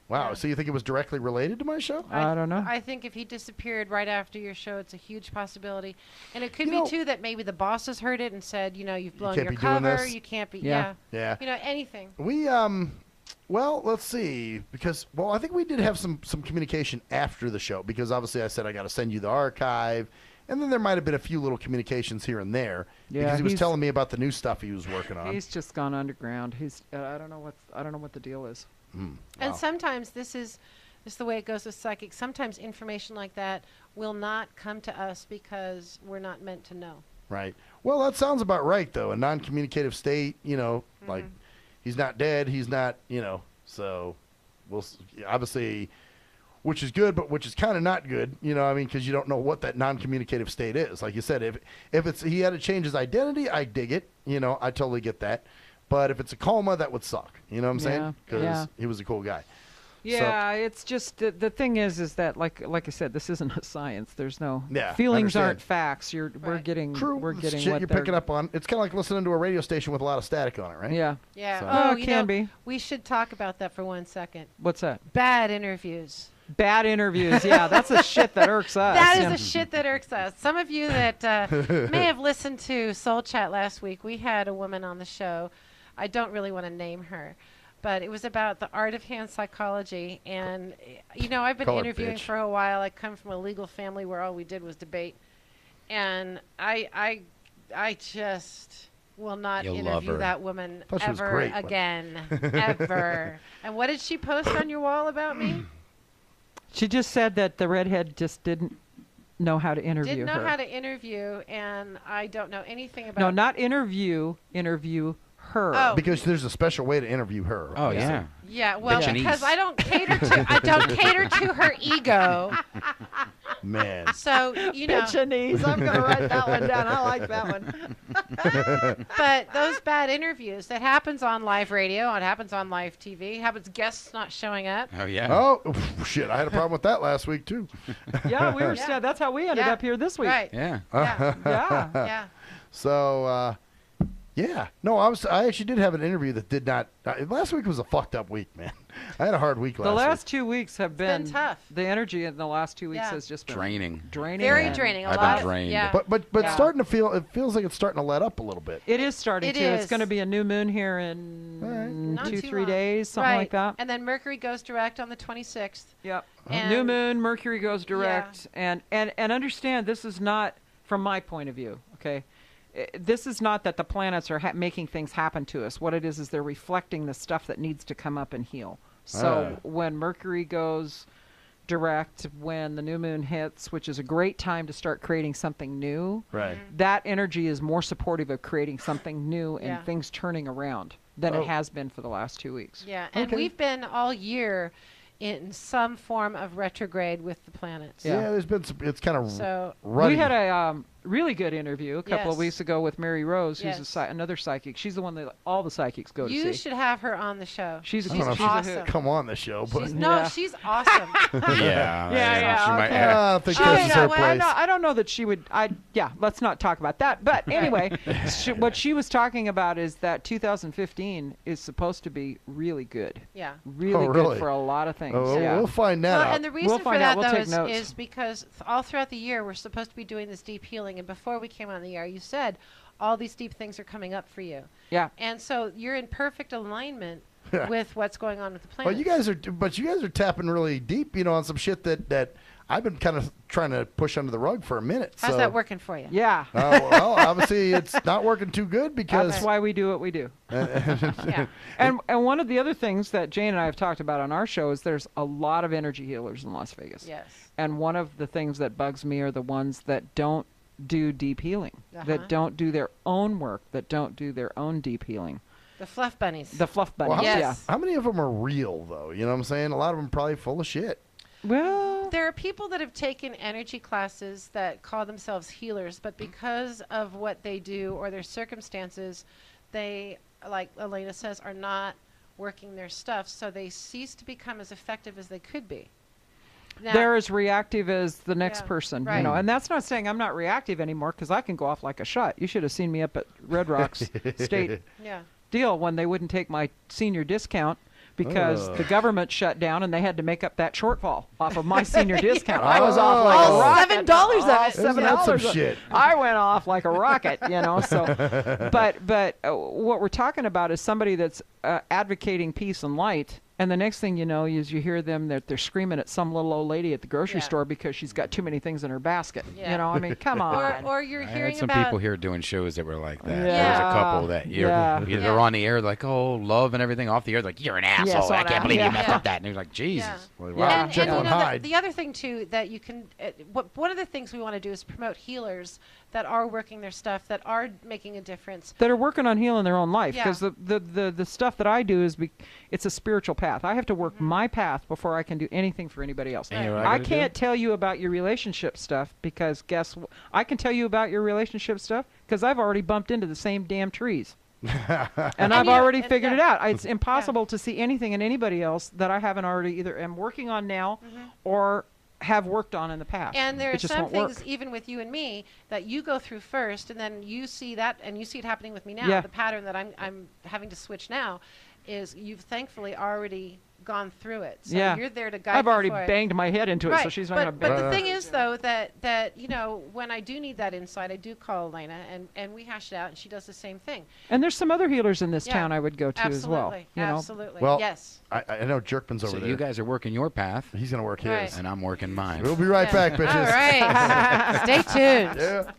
Wow. So you think it was directly related to my show? I don't know. I think if he disappeared right after your show, it's a huge possibility. And it could be, too, that maybe the bosses heard it and said, you've blown your cover. You can't be, Yeah. Anything. We, well, let's see. Because, I think we did have some communication after the show. Because, obviously, I said I got to send you the archive. And then there might have been a few little communications here and there. Yeah, because he was telling me about the new stuff he was working on. He's just gone underground. He's I don't know what the deal is. And sometimes this is the way it goes with psychics. Sometimes information like that will not come to us because we're not meant to know. Right. Well, that sounds about right, though. A non-communicative state, like he's not dead, he's not, so obviously, which is good, but which is kind of not good, because you don't know what that non-communicative state is. Like you said, if he had to change his identity, I dig it, I totally get that. But if it's a coma, that would suck, you know what I'm saying? Because he was a cool guy. Yeah, it's just the thing is that like I said, this isn't a science. There's no feelings understand. aren't facts. We're getting True. we're getting shit what you're they're picking up on. It's kind of like listening to a radio station with a lot of static on it, right? Yeah. Yeah. So. Oh, it can be. We should talk about that for 1 second. What's that? Bad interviews. Bad interviews. Yeah, that's a shit that irks us. That is a shit that irks us. Some of you that may have listened to Soul Chat last week, we had a woman on the show. I don't really want to name her. But it was about the art of hand psychology. And, I've been interviewing for a while. I come from a legal family where all we did was debate. And I just will not interview that woman ever again. Ever. And what did she post on your wall about me? She just said that the redhead just didn't know how to interview Didn't know her. how to interview, and I don't know anything about... No, not interview her. Oh. Because there's a special way to interview her. Oh, yeah. Yeah, well, because I don't cater to her ego. Man. So, Bitchinese. I'm going to write that one down. I like that one. But those bad interviews, that happens on live radio, it happens on live TV, happens guests not showing up. Oh, yeah. Oh, shit. I had a problem with that last week, too. Yeah, we were that's how we ended up here this week. Right. Yeah. Yeah. So, yeah. No, I actually did have an interview that did not. Last week was a fucked up week, man. I had a hard week last week. The last 2 weeks have been tough. The energy in the last 2 weeks has just been draining. Very draining. I've been drained. Yeah. But starting to feel, it feels like it's starting to let up a little bit. It is starting to. It's going to be a new moon here in 2-3 days, something like that. And then Mercury goes direct on the 26th. Yep. And New moon, Mercury goes direct, and understand this is not from my point of view. Okay. This is not that the planets are making things happen to us. What it is they're reflecting the stuff that needs to come up and heal. So when Mercury goes direct, when the new moon hits, which is a great time to start creating something new, right? That energy is more supportive of creating something new and things turning around than it has been for the last 2 weeks. Yeah, and we've been all year in some form of retrograde with the planets. Yeah, there's been some, it's kind of so we had a really good interview a couple of weeks ago with Mary Rose, who's another psychic. She's the one that all the psychics go to see. You should have her on the show. She's awesome. Come on the show, but she's awesome. Yeah. She might have. I don't think this is her place. I don't know that she would. Let's not talk about that. But anyway, what she was talking about is that 2015 is supposed to be really good. Yeah. Really good for a lot of things. We'll find that out. And the reason for that, though, is because all throughout the year we're supposed to be doing this deep healing. And before we came on the air, you said all these deep things are coming up for you. Yeah. And so you're in perfect alignment with what's going on with the planet. Well, you guys are tapping really deep, on some shit that I've been kind of trying to push under the rug for a minute. How's that working for you? Yeah. Well, obviously it's not working too good because that's why we do what we do. Yeah. And one of the other things that Jane and I have talked about on our show is there's a lot of energy healers in Las Vegas. Yes. And one of the things that bugs me are the ones that don't do deep healing, that don't do their own work, that don't do their own deep healing. The fluff bunnies. The fluff bunnies, well, how many of them are real, though? You know what I'm saying? A lot of them probably full of shit. Well, there are people that have taken energy classes that call themselves healers, but because of what they do or their circumstances, they, like Elena says, are not working their stuff, so they cease to become as effective as they could be. Now, they're as reactive as the next person, and that's not saying I'm not reactive anymore because I can go off like a shot. You should have seen me up at Red Rocks State deal when they wouldn't take my senior discount because the government shut down and they had to make up that shortfall off of my senior discount. I was off like a rocket. $7 of it. $7 shit. I went off like a rocket, So, but what we're talking about is somebody that's advocating peace and light. And the next thing you know is you hear them that they're screaming at some little old lady at the grocery store because she's got too many things in her basket. Yeah. You know, I mean, come on. Or you're I hearing had some about people here doing shows that were like that. Yeah. There's a couple that they're on the air like, oh, love and everything. Off the air, like, you're an asshole. I can't believe you messed up that. And you're like, Jesus. Yeah. Wow. And you know, the other thing too that you can, one of the things we want to do is promote healers that are working their stuff, that are making a difference, that are working on healing their own life. Yeah. Because the stuff that I do is it's a spiritual path. I have to work my path before I can do anything for anybody else. And you know what I gotta can't tell you about your relationship stuff because I can tell you about your relationship stuff because I've already bumped into the same damn trees. and I've already figured it out. It's impossible to see anything in anybody else that I haven't already either am working on now or have worked on in the past. And there are some things, work. even with you and me, that you go through first, and then you see that, and you see it happening with me now. Yeah. The pattern that I'm having to switch now is you've thankfully already gone through it. So yeah. you're there to guide I've already me banged my head into it, so she's not going to. But the thing is, though, that you know, when I do need that insight, I do call Elena, and we hash it out, and she does the same thing. And there's some other healers in this town I would go to as well. You know? Absolutely. Well, yes. I know Jerkman's over so there. you guys are working your path. He's going to work his. And I'm working mine. We'll be right back, bitches. All right. Stay tuned. Yeah.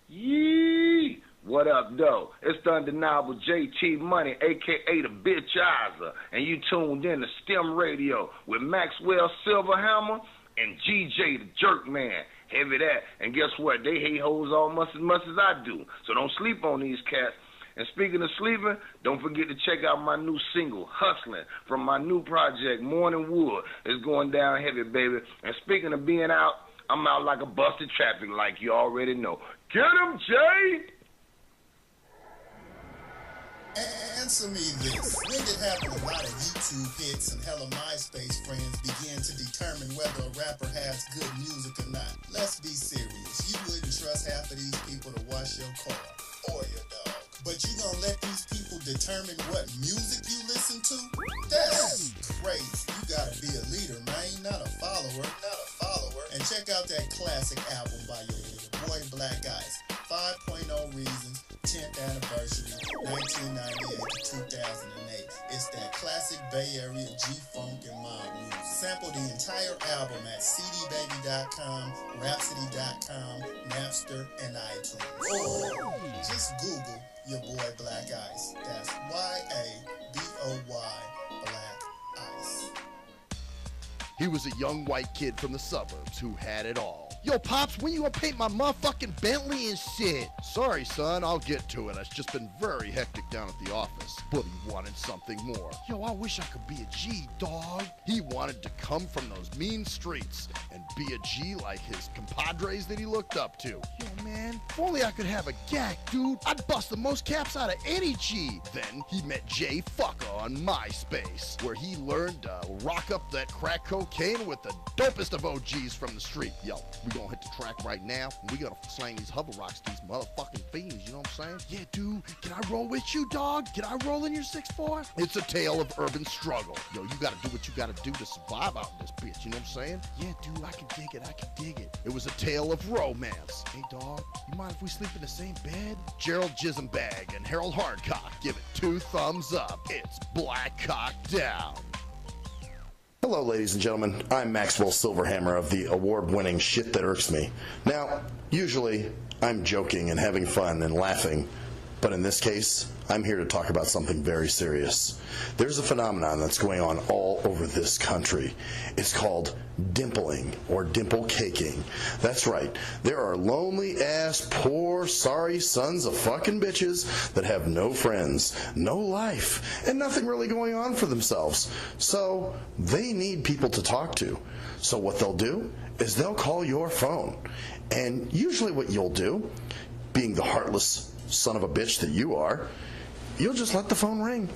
Yee! What up, though? It's the undeniable JT Money, a.k.a. the Bitchizer, and you tuned in to STIM Radio with Maxwell Silverhammer and GJ the Jerkman. Heavy that. And guess what? They hate hoes almost as much as I do, so don't sleep on these cats. And speaking of sleeping, don't forget to check out my new single, Hustling, from my new project, Morning Wood. It's going down heavy, baby. And speaking of being out, I'm out like a busted traffic, like you already know. Get him, Jay! Answer me this. When did having a lot of YouTube hits and hella MySpace friends begin to determine whether a rapper has good music or not? Let's be serious. You wouldn't trust half of these people to wash your car or your dog. But you gonna let these people determine what music you listen to? That's crazy. You gotta be a leader, man, not a follower. And check out that classic album by your boy Black Ice, 5.0 Reasons, 10th anniversary, 1998 to 2008. It's that classic Bay Area G-Funk and mob music. Sample the entire album at cdbaby.com, rhapsody.com, Napster, and iTunes. Or just Google your boy Black Ice. That's Y-A-B-O-Y, Black Ice. He was a young white kid from the suburbs who had it all. Yo, Pops, when you gonna paint my motherfucking Bentley and shit? Sorry, son, I'll get to it. It's just been very hectic down at the office. But he wanted something more. Yo, I wish I could be a G, dog. He wanted to come from those mean streets and be a G like his compadres that he looked up to. Yo, man, if only I could have a gag, dude. I'd bust the most caps out of any G. Then he met Jay Fucker on MySpace, where he learned to rock up that crack cocaine with the dopest of OGs from the street. Yo, we gonna hit the track right now, and we gotta slang these hover rocks to these motherfucking fiends, you know what I'm saying? Yeah, dude, can I roll with you, dog? Can I roll in your 6'4"? It's a tale of urban struggle. Yo, you gotta do what you gotta do to survive out in this bitch, you know what I'm saying? Yeah, dude, I can dig it. It was a tale of romance. Hey, dog, you mind if we sleep in the same bed? Gerald Jisenbag and Harold Hardcock give it 2 thumbs up. It's Black Cock Down. Hello, ladies and gentlemen. I'm Maxwell Silverhammer of the award-winning Shit That Irks Me. Now, usually, I'm joking and having fun and laughing, but in this case, I'm here to talk about something very serious. There's a phenomenon that's going on all over this country. It's called dimpling or dimple caking. That's right. There are lonely-ass, poor, sorry sons of fucking bitches that have no friends, no life, and nothing really going on for themselves. So they need people to talk to. So what they'll do is they'll call your phone. And usually what you'll do, being the heartless son of a bitch that you are, you'll just let the phone ring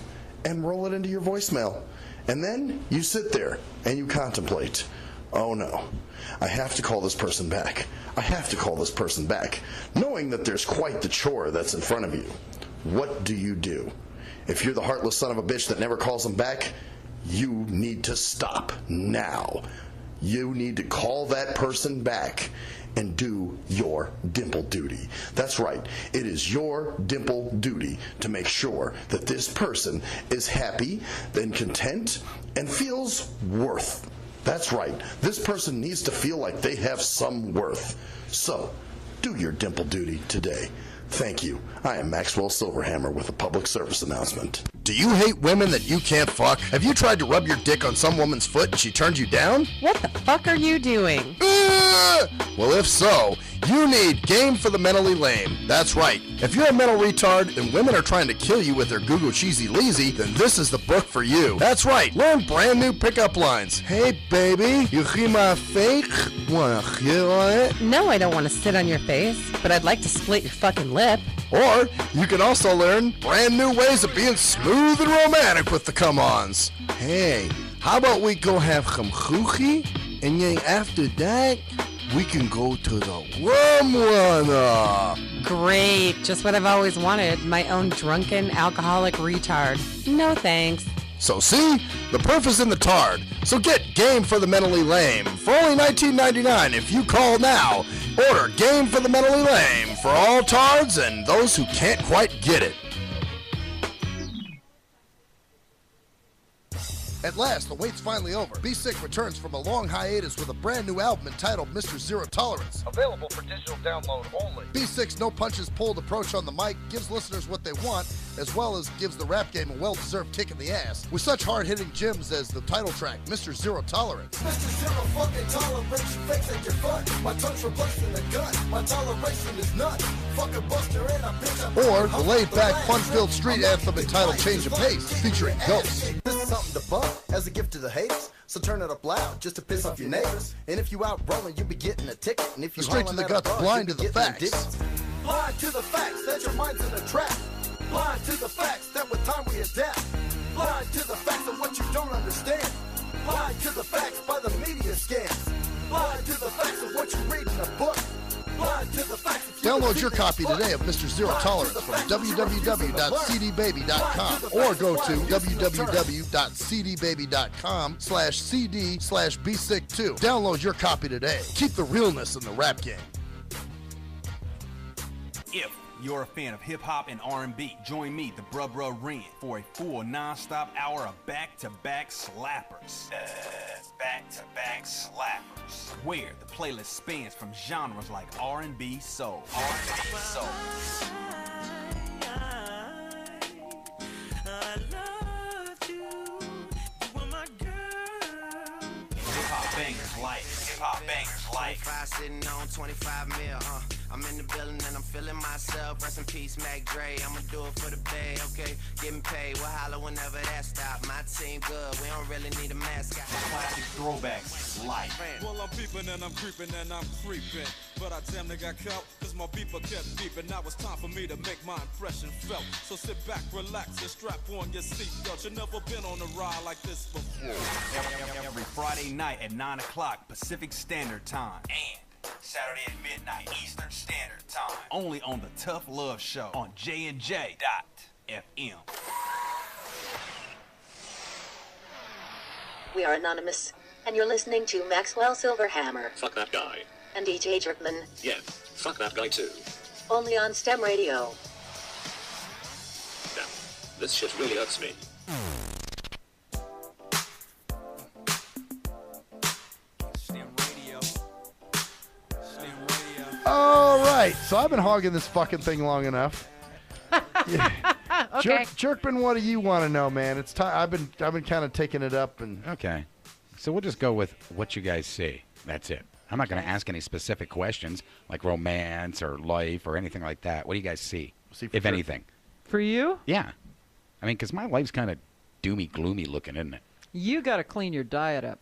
and roll it into your voicemail. And then you sit there and you contemplate, oh no, I have to call this person back. I have to call this person back, knowing that there's quite the chore that's in front of you. What do? If you're the heartless son of a bitch that never calls them back, you need to stop now. You need to call that person back and do your dimple duty. That's right. It is your dimple duty to make sure that this person is happy and content and feels worth. That's right. This person needs to feel like they have some worth. So, do your dimple duty today. Thank you. I am Maxwell Silverhammer with a public service announcement. Do you hate women that you can't fuck? Have you tried to rub your dick on some woman's foot and she turned you down? What the fuck are you doing? Well, if so, you need Game for the Mentally Lame. That's right. If you're a mental retard and women are trying to kill you with their Google cheesy leezy, then this is the book for you. That's right. Learn brand new pickup lines. Hey, baby, you hear my fake? Wanna hear on it? No, I don't want to sit on your face, but I'd like to split your fucking lip. Or you can also learn brand new ways of being smooth and romantic with the come-ons. Hey, how about we go have some choochie, and then after that, we can go to the rum runner. Great, just what I've always wanted. My own drunken alcoholic retard. No thanks. So see, the proof is in the tard. So get Game for the Mentally Lame for only $19.99 if you call now. Order Game for the Mentally Lame for all tards and those who can't quite get it. At last, the wait's finally over. Be Sick returns from a long hiatus with a brand new album entitled Mr. Zero Tolerance. Available for digital download only. Be Sick's no punches pulled approach on the mic gives listeners what they want, as well as gives the rap game a well-deserved kick in the ass, with such hard-hitting gems as the title track, Mr. Zero Tolerance. Mr. Zero fucking tolerance, you fakes at your fun. My tongue's replacing the gun. My toleration is none. Fuck a buster and a bitch. Or the laid-back, fun-filled street anthem entitled Change of Pace, featuring Ghosts. This is something to bump as a gift to the haters. So turn it up loud just to piss off your neighbors. And if you out rolling, you be getting a ticket. And if you Straight to the guts, blind to the facts. Blind to the facts that your mind's in a trap. Blind to the facts that with time we adapt. Blind to the facts of what you don't understand. Blind to the facts by the media scams. Blind to the facts of what you read in a book. Blind to the facts. Download your copy today of Mr. Zero Tolerance from www.cdbaby.com or go to www.cdbaby.com/cd/bsick2. Download your copy today. Keep the realness in the rap game. If you're a fan of hip-hop and R&B, join me, the Bruh Ren, for a full non-stop hour of back-to-back slappers. Back-to-back slappers. Where the playlist spans from genres like R&B, soul. R&B, soul. Hip-hop bangers life. Hip-hop bangers life. 25 sitting on 25 mil, I'm in the building and I'm feeling myself. Rest in peace, Mac Dre. I'ma do it for the bay, okay? Getting paid, we'll holler whenever that stop. My team good, we don't really need a mascot. Classic throwbacks, life. Well, I'm peeping and I'm creeping and I'm creeping. But I damn near got caught, cause my beeper kept beeping. Now it's time for me to make my impression felt. So sit back, relax, and strap on your seatbelt. You've never been on a ride like this before. Every Friday night at 9 o'clock Pacific Standard Time. And Saturday at midnight Eastern Standard Time. Only on the Tough Love Show on JNJ.FM. We are anonymous, and you're listening to Maxwell Silverhammer Fuck that guy. and DJ Jerkman, Yeah, fuck that guy too. only on STEM Radio. Damn, this shit really hurts me. All right, so I've been hogging this fucking thing long enough. Yeah. Okay. Jerkman, what do you want to know, man? It's time. I've been kind of taking it up and. Okay, so we'll just go with what you guys see. That's it. I'm not going to ask any specific questions like romance or life or anything like that. What do you guys see, if anything? For you? Yeah, I mean, because my life's kind of doomy, gloomy looking, isn't it? You got to clean your diet up.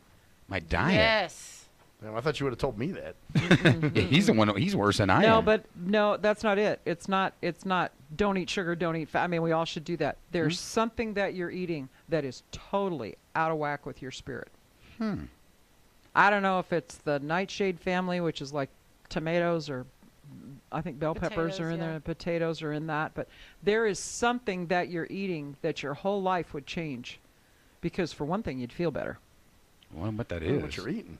My diet. Yes. Damn, I thought you would have told me that. Yeah, he's the one. He's worse than I am. No, but no, that's not it. It's not. Don't eat sugar. Don't eat fat. I mean, we all should do that. There's something that you're eating that is totally out of whack with your spirit. I don't know if it's the nightshade family, which is like tomatoes, or I think bell peppers are in there, potatoes are in that. But there is something that you're eating that your whole life would change. Because for one thing, you'd feel better. Well, what that is. What you're eating.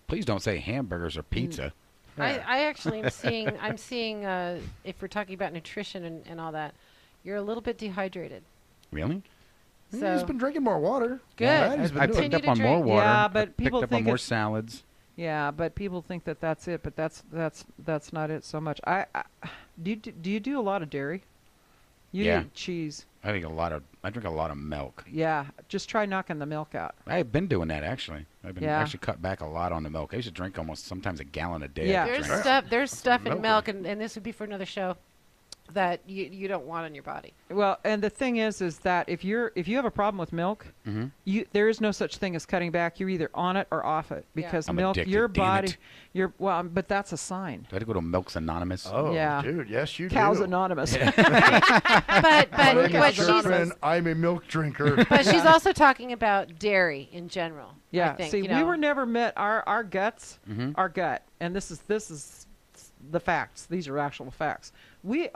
Please don't say hamburgers or pizza. I actually am seeing, if we're talking about nutrition and all that, you're a little bit dehydrated. Really? So he's been drinking more water. Good. Yeah, he's been I doing picked up on more water. Yeah, but I people picked up on think more it's- salads. Yeah, but people think that that's it, but that's not it so much. Do you do a lot of dairy? You Yeah. eat cheese. I drink a lot of milk. Yeah, just try knocking the milk out. I've been doing that actually. I've been Yeah. actually cut back a lot on the milk. I used to drink almost sometimes a gallon a day. Yeah. I could There's drink. there's stuff in milk, and this would be for another show, that you don't want on your body. Well, and the thing is that if you have a problem with milk, Mhm. there is no such thing as cutting back. You're either on it or off it, because I'm milk, addicted, your damn body, it. but that's a sign. Do I have to go to Milks Anonymous? Oh, Yeah. dude, yes, you Cows do. Anonymous. But My name what is she's Sherman. I'm a milk drinker. but she's also talking about dairy in general. Yeah. I think, See, you we know. were never met our guts, Mhm. our gut, and this is the facts. These are actual facts.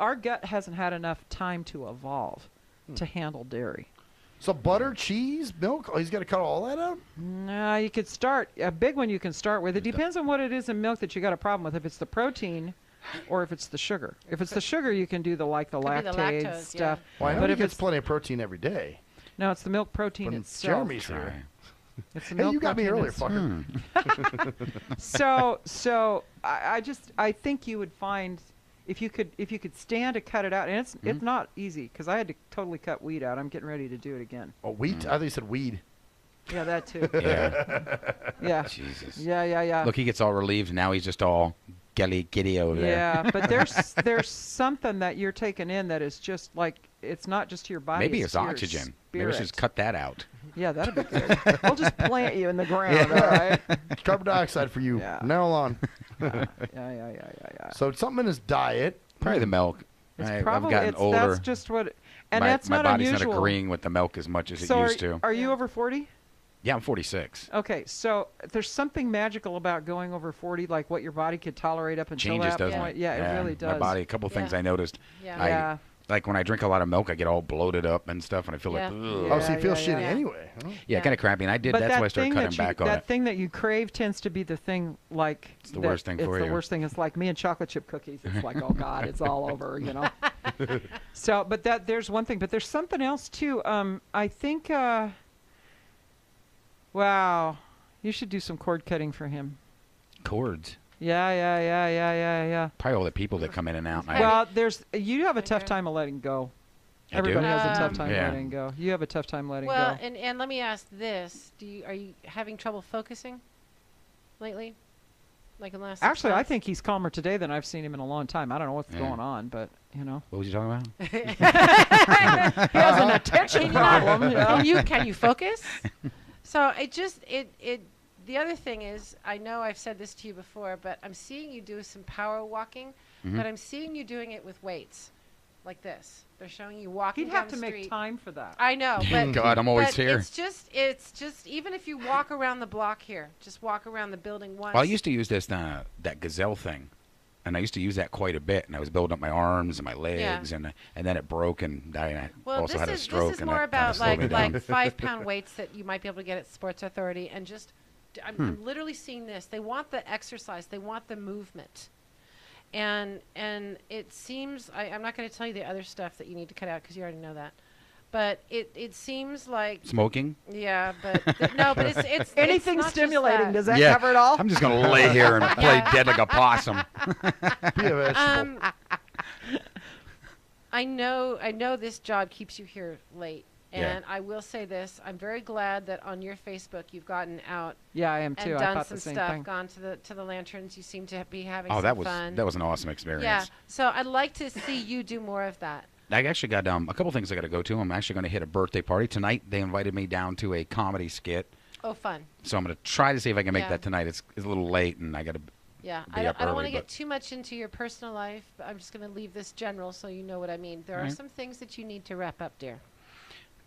Our gut hasn't had enough time to evolve to handle dairy. So butter, cheese, milk. Oh, he's got to cut all that out. No, you could start a big one. You can start with. It depends on what it is in milk that you got a problem with. If it's the protein, or if it's the sugar. If it's the sugar, you can do the Could be the lactase lactose, stuff. Well, I know But he if gets it's plenty of protein every day. no, it's the milk protein When itself. Jeremy's here. It's the Hey, milk you got me protein earlier, itself. fucker. So I think you would find if you could stand to cut it out, and it's not easy, because I had to totally cut wheat out. I'm getting ready to do it again. Oh, wheat? I thought you said weed. Yeah, that too. Yeah. Yeah. Jesus. Yeah. Look, he gets all relieved. Now he's just all giddy over there. Yeah, but there's something that you're taking in that is just like, it's not just to your body. Maybe it's to your oxygen. Maybe we should spirit. just cut that out. Yeah, that'd be good. We'll just plant you in the ground, all right? Carbon dioxide for you. Yeah. Now on. Yeah. So it's something in his diet. Probably the milk. It's probably, I've gotten older. that's just what, and my, that's my not body's unusual. not agreeing with the milk as much as it So used to. Are you over 40? Yeah, I'm 46. Okay, so there's something magical about going over 40, like what your body could tolerate up until Changes, that doesn't point. it? Yeah, it really does. My body, a couple things I noticed. Yeah. Yeah. Like when I drink a lot of milk, I get all bloated up and stuff, and I feel like, ugh. Oh, so you feel shitty anyway. Huh? Yeah, kind of crappy. And I did. But That's that why I started thing cutting that back on that it. thing that you crave tends to be the thing, like It's the worst thing for It's you. the worst thing. It's like me and chocolate chip cookies. It's like, oh God, it's all over, you know. So, but there's one thing, but there's something else too. I think, wow, you should do some cord cutting for him. Cords. Yeah. Probably all the people that come in and out. Well, you have a tough time of letting go. I do? Everybody has a tough time Yeah. letting go. You have a tough time letting Well, go. and let me ask this: are you having trouble focusing lately? Like in the last 6 Actually, I months? think he's calmer today than I've seen him in a long time. I don't know what's Yeah. going on, but you know. What was you talking about? He has an attention problem. Can you focus? So the other thing is, I know I've said this to you before, but I'm seeing you do some power walking, Mhm. but I'm seeing you doing it with weights, like this. They're showing you walking. He'd have down to the make street. time for that. I know, but God, I'm always but here. It's just even if you walk around the block here, just walk around the building once. Well, I used to use this that gazelle thing, and I used to use that quite a bit. And I was building up my arms and my legs, and then it broke, and I also had a stroke. This is and more that kinda about slowed me down. like 5-pound weights that you might be able to get at Sports Authority, and just I'm literally seeing this. They want the exercise. They want the movement. And it seems I'm not going to tell you the other stuff that you need to cut out because you already know that, but it seems like Smoking? Yeah, but no, but it's anything not just stimulating. that. Does that Yeah. cover it all? I'm just gonna lay here and play dead like a possum. Be a vegetable. I know this job keeps you here late. Yeah. And I will say this: I'm very glad that on your Facebook you've gotten out. Yeah, I am too. And I done thought some the same stuff, thing. gone to the lanterns. You seem to be having Oh, some that was fun. an awesome experience. Yeah. So I'd like to see you do more of that. I actually got a couple things I got to go to. I'm actually going to hit a birthday party tonight. They invited me down to a comedy skit, Oh, fun. so I'm going to try to see if I can make Yeah. that tonight. It's a little late, and I got to. Yeah, Be up I don't want early, to get but- too much into your personal life, but I'm just going to leave this general so you know what I mean. There are Right. some things that you need to wrap up, dear.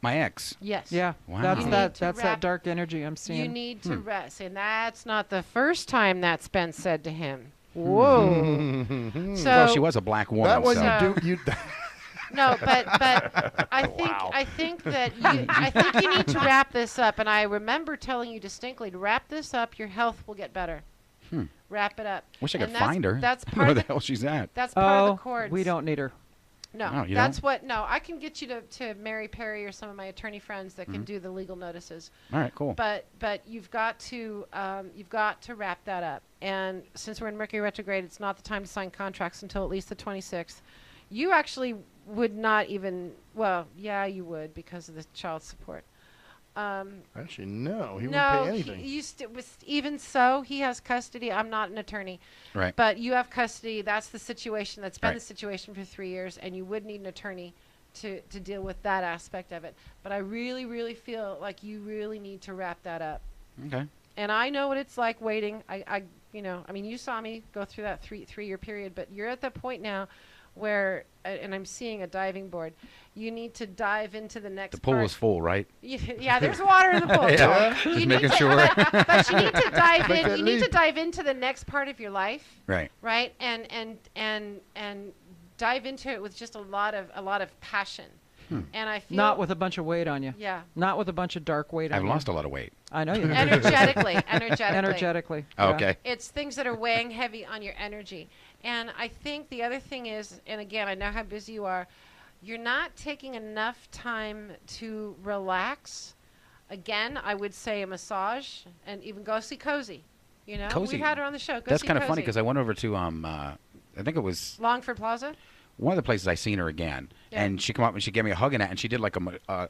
My ex. Yes. Yeah. Wow. That's that dark energy I'm seeing. You need to rest, and that's not the first time that's been said to him. Whoa. So well, she was a black woman. That one so. you do. No, but I think that you need to wrap this up. And I remember telling you distinctly to wrap this up. Your health will get better. Wrap it up. Wish I could And find her. That's Where part of the hell she's at. That's part of the chords. We don't need her. No, Oh, you that's don't? what. No, I can get you to Mary Perry or some of my attorney friends that can do the legal notices. All right, cool. But you've got to wrap that up. And since we're in Mercury retrograde, it's not the time to sign contracts until at least the 26th. You actually would not even. Well, yeah, you would because of the child support. Actually, no. He no, wouldn't pay anything. Even so, he has custody. I'm not an attorney. Right. But you have custody. That's the situation. That's been Right. the situation for 3 years, and you would need an attorney to deal with that aspect of it. But I really, really feel like you really need to wrap that up. Okay. And I know what it's like waiting. I mean, you saw me go through that three-year period, but you're at the point now where, and I'm seeing a diving board. You need to dive into the next. The pool part. is full, right? Yeah, there's water in the pool. Yeah, You just need making to- sure. But you need to dive Make in. that You need to leap. dive into the next part of your life. Right. Right. And dive into it with just a lot of passion. And I feel Not with a bunch of weight on you. Yeah. Not with a bunch of dark weight on I've you. lost a lot of weight. I know you have. energetically. Oh, yeah. okay. It's things that are weighing heavy on your energy. And I think the other thing is, and again, I know how busy you are, you're not taking enough time to relax. Again, I would say a massage and even go see Cozy. You know, Cozy. we've had her on the show. Go That's see kind of Cozy. funny because I went over to I think it was Longford Plaza. one of the places I seen her again, Yeah. and she come up and she gave me a hug and that, and she did like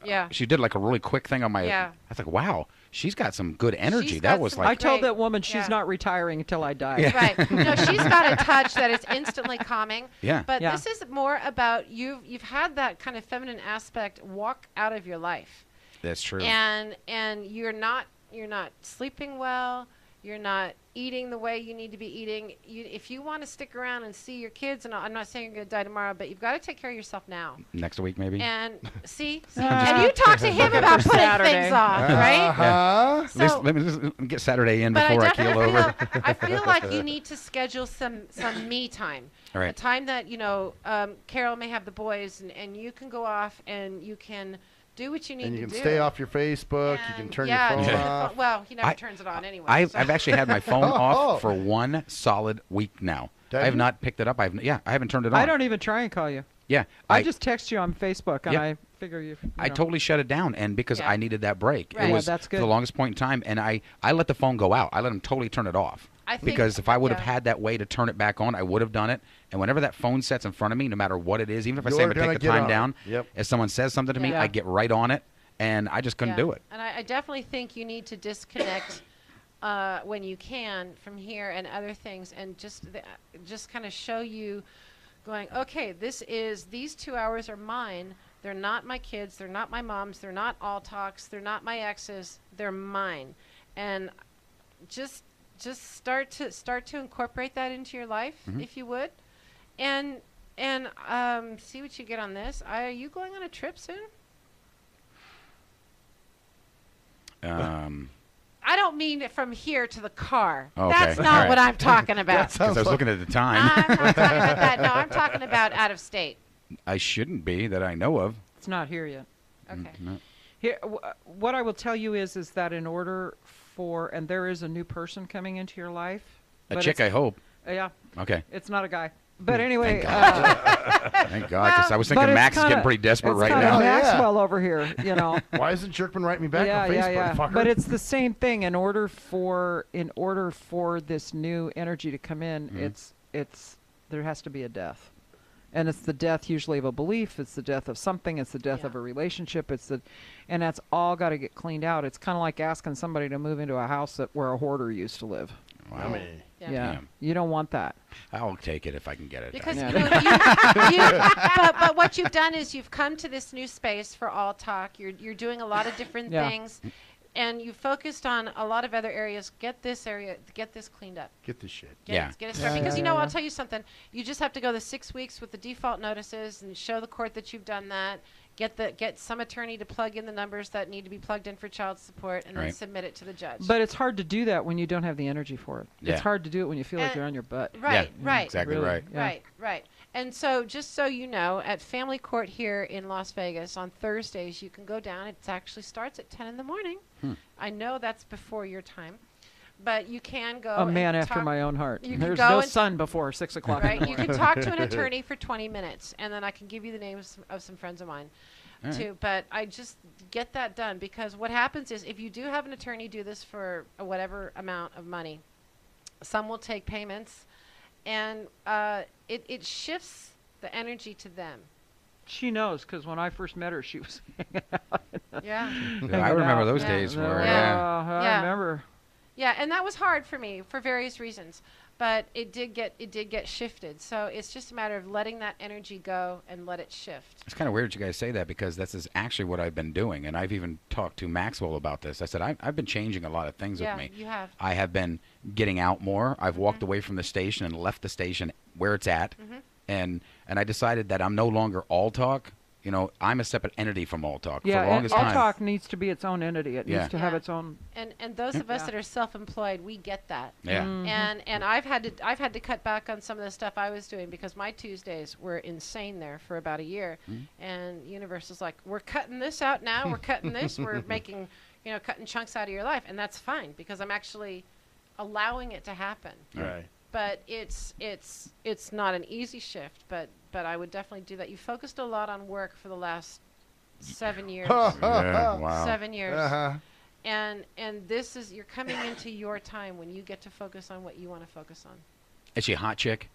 Yeah. she did like a really quick thing on my. Yeah. I was like, wow, she's got some good energy. She's That got was some I like. told Great. that woman she's Yeah. not retiring until I die. Yeah. Right. No, she's got a touch that is instantly calming. Yeah. But Yeah. this is more about you've had that kind of feminine aspect walk out of your life. That's true. And you're not sleeping well. You're not eating the way you need to be eating. If you want to stick around and see your kids, and I'm not saying you're going to die tomorrow, but you've got to take care of yourself now. Next week maybe. And see, and you talk to him about putting things off, right? Yeah. So- Let me just get Saturday in But before I definitely keel over. I feel like you need to schedule some me time. All right. A time that, Carol may have the boys, and you can go off and you can do what you need And to you do. can stay off your Facebook. You can turn your phone turn the off. well, he never I- turns it on anyway. I've so. actually had my phone off for 1 solid week now. Have I have you? not picked it up. I haven't turned it on. I don't even try and call you. Yeah. I just text you on Facebook, and Yep. I figure you. I totally shut it down, and because Yeah. I needed that break, Right. it Yeah, was that's good. for the longest point in time, and I let the phone go out. I let him totally turn it off. I think- Because if I would have yeah. had that way to turn it back on, I would have done it. And whenever that phone sets in front of me, no matter what it is, even if I say I'm You're going to gonna take the get time on it. down, Yep. if someone says something to me, Yeah. I get right on it, and I just couldn't Yeah. do it. And I definitely think you need to disconnect when you can from here and other things, and just kind of show you going, okay, these 2 hours are mine. They're not my kids. They're not my mom's. They're not all talks. They're not my ex's. They're mine. And just start to incorporate that into your life, if you would, and see what you get on this. Are you going on a trip soon? I don't mean it from here to the car. Okay. That's not All right. what I'm talking about. Because I was looking at the time. I'm not talking about that. No, I'm talking about out of state. I shouldn't be that I know of. It's not here yet. Okay. No. Here, what I will tell you is that in order for, and there is a new person coming into your life. A but chick, I hope. Yeah. Okay. It's not a guy. But anyway. Thank God, because I was thinking but Max it's is getting kinda- pretty desperate it's right kinda now. Maxwell over here, you know. Why isn't Jerkman writing me back yeah, on Facebook? yeah. Fucker? But it's the same thing. In order for this new energy to come in, it's there has to be a death. And it's the death usually of a belief. It's the death of something. It's the death of a relationship. And that's all got to get cleaned out. It's kind of like asking somebody to move into a house where a hoarder used to live. Wow. Yeah. You don't want that. I'll take it if I can get it. Because Yeah. but what you've done is you've come to this new space for all talk. You're doing a lot of different Yeah. things, and you focused on a lot of other areas. Get this cleaned up. Get this shit. Get it started. Because I'll tell you something. You just have to go the 6 weeks with the default notices and show the court that you've done that. Get some attorney to plug in the numbers that need to be plugged in for child support, and then submit it to the judge. But it's hard to do that when you don't have the energy for it. Yeah. It's hard to do it when you feel like you're on your butt. Right, right. Exactly Really, right. yeah. Right. And so, just so you know, at Family Court here in Las Vegas on Thursdays, you can go down. It actually starts at 10 in the morning. I know that's before your time, but you can go. A man and after talk. my own heart. You There's can go no and sun before 6 o'clock. Right. In the You can morning. talk to an attorney for 20 minutes, and then I can give you the names of some friends of mine. All right. Too, but I just get that done, because what happens is if you do have an attorney do this for whatever amount of money, some will take payments, and it shifts the energy to them. She knows, because when I first met her, she was hanging out. Yeah. I remember those days where, I remember. Yeah, and that was hard for me for various reasons, but it did get shifted. So it's just a matter of letting that energy go and let it shift. It's kind of weird you guys say that, because this is actually what I've been doing, and I've even talked to Maxwell about this. I said I've been changing a lot of things with me. Yeah, you have. I have been getting out more. I've walked away from the station and left the station where it's at, and I decided that I'm no longer all talk. You know, I'm a separate entity from all talk. Yeah, for the longest all time. talk needs to be its own entity. It needs to have its own. And those of us that are self-employed, we get that. Yeah. And I've had to cut back on some of the stuff I was doing, because my Tuesdays were insane there for about a year. And Universal's like, we're cutting this out now. We're cutting this. We're making, cutting chunks out of your life, and that's fine, because I'm actually allowing it to happen. Right. But it's not an easy shift, but I would definitely do that. You focused a lot on work for the last 7 years. Yeah, wow. 7 years. Uh-huh. And this is, you're coming into your time when you get to focus on what you want to focus on. Is she a hot chick?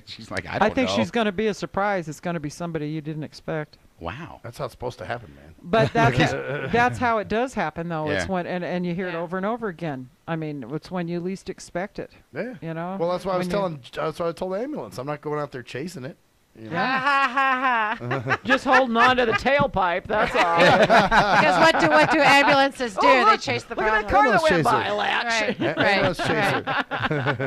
She's like, I I think know. she's going to be a surprise. It's going to be somebody you didn't expect. Wow. That's how it's supposed to happen, man. But that's how it does happen, though. Yeah. It's when and you hear it over and over again. I mean, it's when you least expect it. Yeah. You know. Well, that's why I was When you- that's why I told the ambulance. I'm not going out there chasing it. You know? Just holding on to the tailpipe. That's all. Because what do ambulances do? Oh, They look, chase the look at problem. that car that went Ambulance by, chaser. Latch. Ambulance chaser.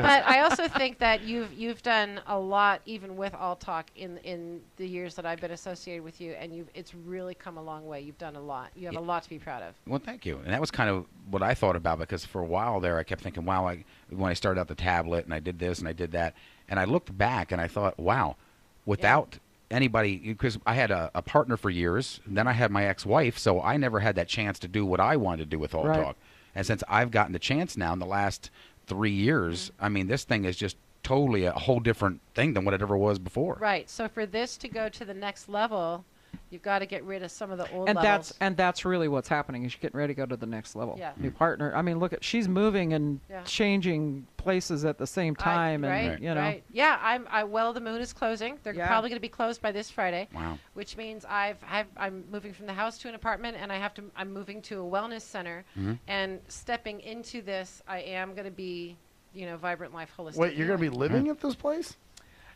But I also think that you've done a lot, even with All Talk, in the years that I've been associated with you, and it's really come a long way. You've done a lot. You have a lot to be proud of. Well, thank you. And that was kind of what I thought about, because for a while there I kept thinking, wow, when I started out the tablet and I did this and I did that, and I looked back and I thought, wow, without anybody, because I had a partner for years, and then I had my ex-wife, so I never had that chance to do what I wanted to do with All Right. Talk. And since I've gotten the chance now in the last 3 years, I mean, this thing is just totally a whole different thing than what it ever was before. Right. So for this to go to the next level, you've got to get rid of some of the old And levels. that's really what's happening. Is you're getting ready to go to the next level. Yeah. New partner. I mean, look at she's moving and Yeah. changing places at the same time, and you know. Right. Yeah, Well, the Moon is closing. They're Yeah. probably going to be closed by this Friday. Wow. Which means I'm moving from the house to an apartment, and I'm moving to a wellness center, and stepping into this, I am going to be, Vibrant Life Holistic. Wait, you're going to be living at this place?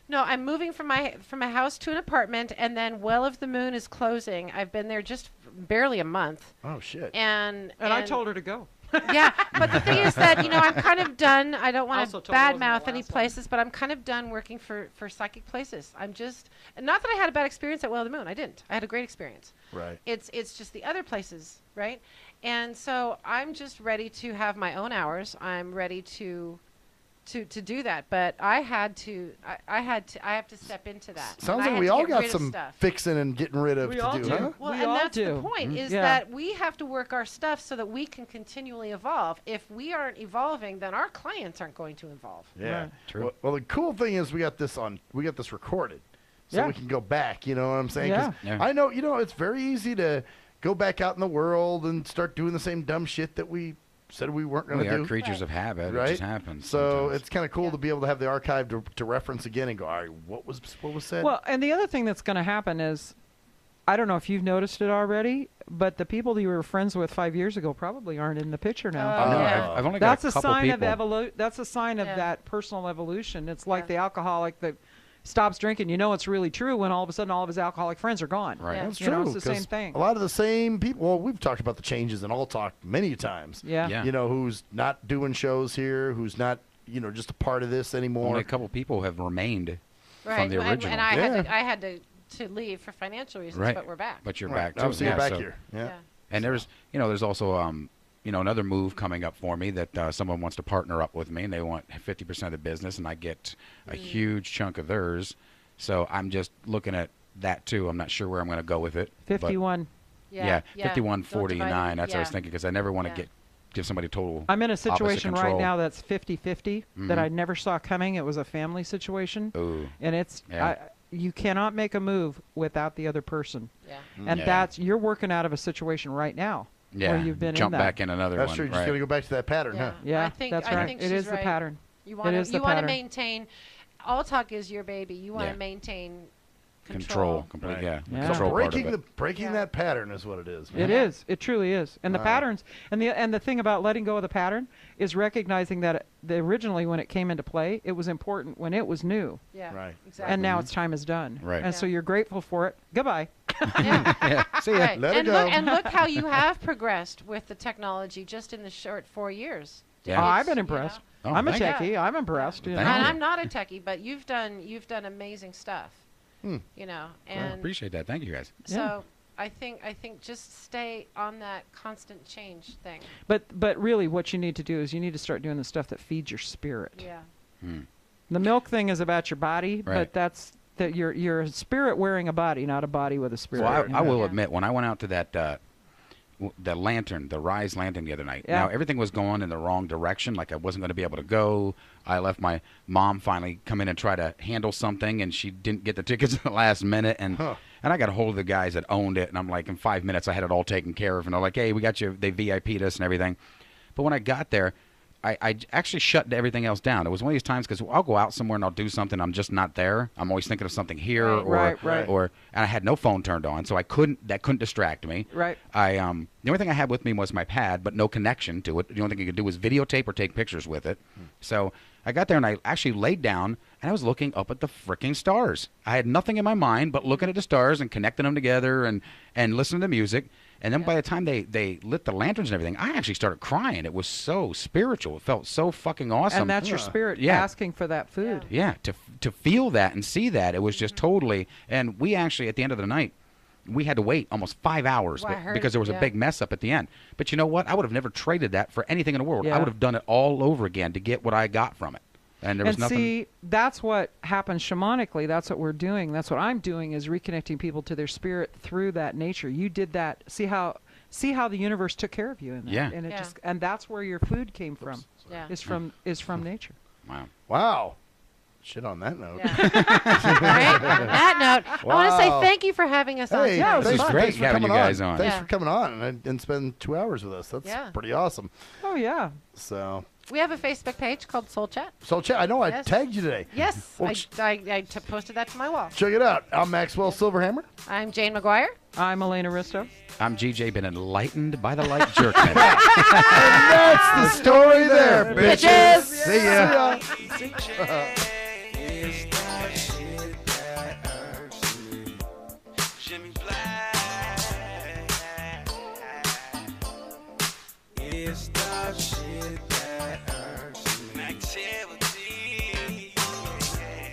No, I'm moving from my house to an apartment, and then Well of the Moon is closing. I've been there just barely a month. Oh shit! And I told her to go. Yeah, but the thing is that I'm kind of done. I don't want Also to told her it wasn't badmouth the any last one. places, but I'm kind of done working for psychic places. I'm just not that I had a bad experience at Well of the Moon. I didn't. I had a great experience. Right. It's just the other places, right? And so I'm just ready to have my own hours. I'm ready to do that, but I have to step into that. Sounds And I like had we to all get got rid of some stuff. fixing and getting rid of We to all do, do. huh? Well, We and all that's the do. point, is Yeah. that we have to work our stuff so that we can continually evolve. If we aren't evolving, then our clients aren't going to evolve. Yeah. Right. True. Well, the cool thing is we got this recorded, so Yeah. we can go back. You know what I'm saying? 'Cause Yeah. I know. It's very easy to go back out in the world and start doing the same dumb shit that we said we weren't going We to are do. creatures of habit. Right? It just happens. So sometimes. it's kind of cool to be able to have the archive to reference again and go, all right, what was said? Well, and the other thing that's going to happen is, I don't know if you've noticed it already, but the people that you were friends with 5 years ago probably aren't in the picture now. I know. Yeah. I've only got That's a a couple sign people. of That's a sign of Yeah. that personal evolution. It's like Yeah. the alcoholic that stops drinking. You know it's really true when all of a sudden all of his alcoholic friends are gone. Right. Yeah. That's You true. know, it's the 'cause same thing. A lot of the same people. Well, we've talked about the changes in All Talk many times. Yeah. Yeah. Who's not doing shows here, who's not, just a part of this anymore. Only a couple people have remained Right. from the And- original. And I Yeah. had to to leave for financial reasons, Right. but we're back. But you're Right. back too. Oh, so you're back here. Yeah. And there's there's also another move coming up for me that someone wants to partner up with me, and they want 50% of the business, and I get a huge chunk of theirs. So I'm just looking at that too. I'm not sure where I'm going to go with it. 51. Yeah, Yeah. 51-49. That's what I was Yeah. thinking, because I never want to give somebody total. I'm in a opposite situation right control. now that's 50-50 that I never saw coming. It was a family situation. Ooh. And it's you cannot make a move without the other person. Yeah. And that's you're working out of a situation right now where you've been jump in that. back in another That's one. true. You're just right. going to go back to that pattern, huh? Yeah, I think, that's I right. think It she's is the right. pattern. You It want is the to pattern. maintain. All talk is your baby. You want to Yeah. maintain Control. Complete, Right. yeah. Yeah. Control part of it. Breaking that pattern is what it is. Man. It is. It truly is. And the Wow. patterns, and the thing about letting go of the pattern is recognizing that originally when it came into play, it was important when it was new. Yeah. Right. Exactly. And now its time is done. Right. And so you're grateful for it. Goodbye. Yeah. See ya. Right. Let it and go. look and look how you have progressed with the technology just in the short 4 years. Yeah. Oh, I've It's, been you impressed. Oh, I'm a thank techie. you. I'm impressed. You know? Thank And you. I'm not a techie, but you've done amazing stuff. You know, I and appreciate that. Thank you, guys. so I think just stay on that constant change thing. But really, what you need to do is you need to start doing the stuff that feeds your spirit. Yeah. The milk thing is about your body, Right. but that's that you're a spirit wearing a body, not a body with a spirit. Well, I will Yeah. admit, when I went out to that the lantern, the Rise lantern the other night. Yeah. Now everything was going in the wrong direction. Like I wasn't going to be able to go. I left my mom finally come in and try to handle something, and she didn't get the tickets at the last minute. And and I got a hold of the guys that owned it, and I'm like, in 5 minutes I had it all taken care of. And they're like, hey, we got you. They VIP'd us and everything. But when I got there, I actually shut everything else down. It was one of these times because I'll go out somewhere and I'll do something. I'm just not there. I'm always thinking of something here, Right, or and I had no phone turned on, so that couldn't distract me. Right. The only thing I had with me was my pad, but no connection to it. The only thing you could do was videotape or take pictures with it. So I got there and I actually laid down and I was looking up at the freaking stars. I had nothing in my mind but looking at the stars and connecting them together and listening to music. And then by the time they lit the lanterns and everything, I actually started crying. It was so spiritual. It felt so fucking awesome. And that's your spirit asking for that food. Yeah, to feel that and see that, it was just totally. And we actually, at the end of the night, we had to wait almost 5 hours Well, I heard, because there was a big mess up at the end. But you know what? I would have never traded that for anything in the world. Yeah. I would have done it all over again to get what I got from it. And there was nothing. See, that's what happens shamanically. That's what we're doing. That's what I'm doing is reconnecting people to their spirit through that nature. You did that. See how the universe took care of you in that. Yeah. And and that's where your food came from. Yeah. Is from nature. Wow. Wow. Shit on that note. Right? On that note, I want to say thank you for having us on. Hey, today. this was thanks- great thanks for having you coming guys on. Thanks Yeah. for coming on and spend 2 hours with us. That's pretty awesome. Oh yeah. So We have a Facebook page called Soul Chat. Soul Chat. I know I Yes. tagged you today. Yes, Well, I posted that to my wall. check it out. I'm Maxwell Silverhammer. I'm Jane McGuire. I'm Elena Risto. I'm GJ, been enlightened by the light jerkman. That's the story there, bitches. Bitches. See ya. Is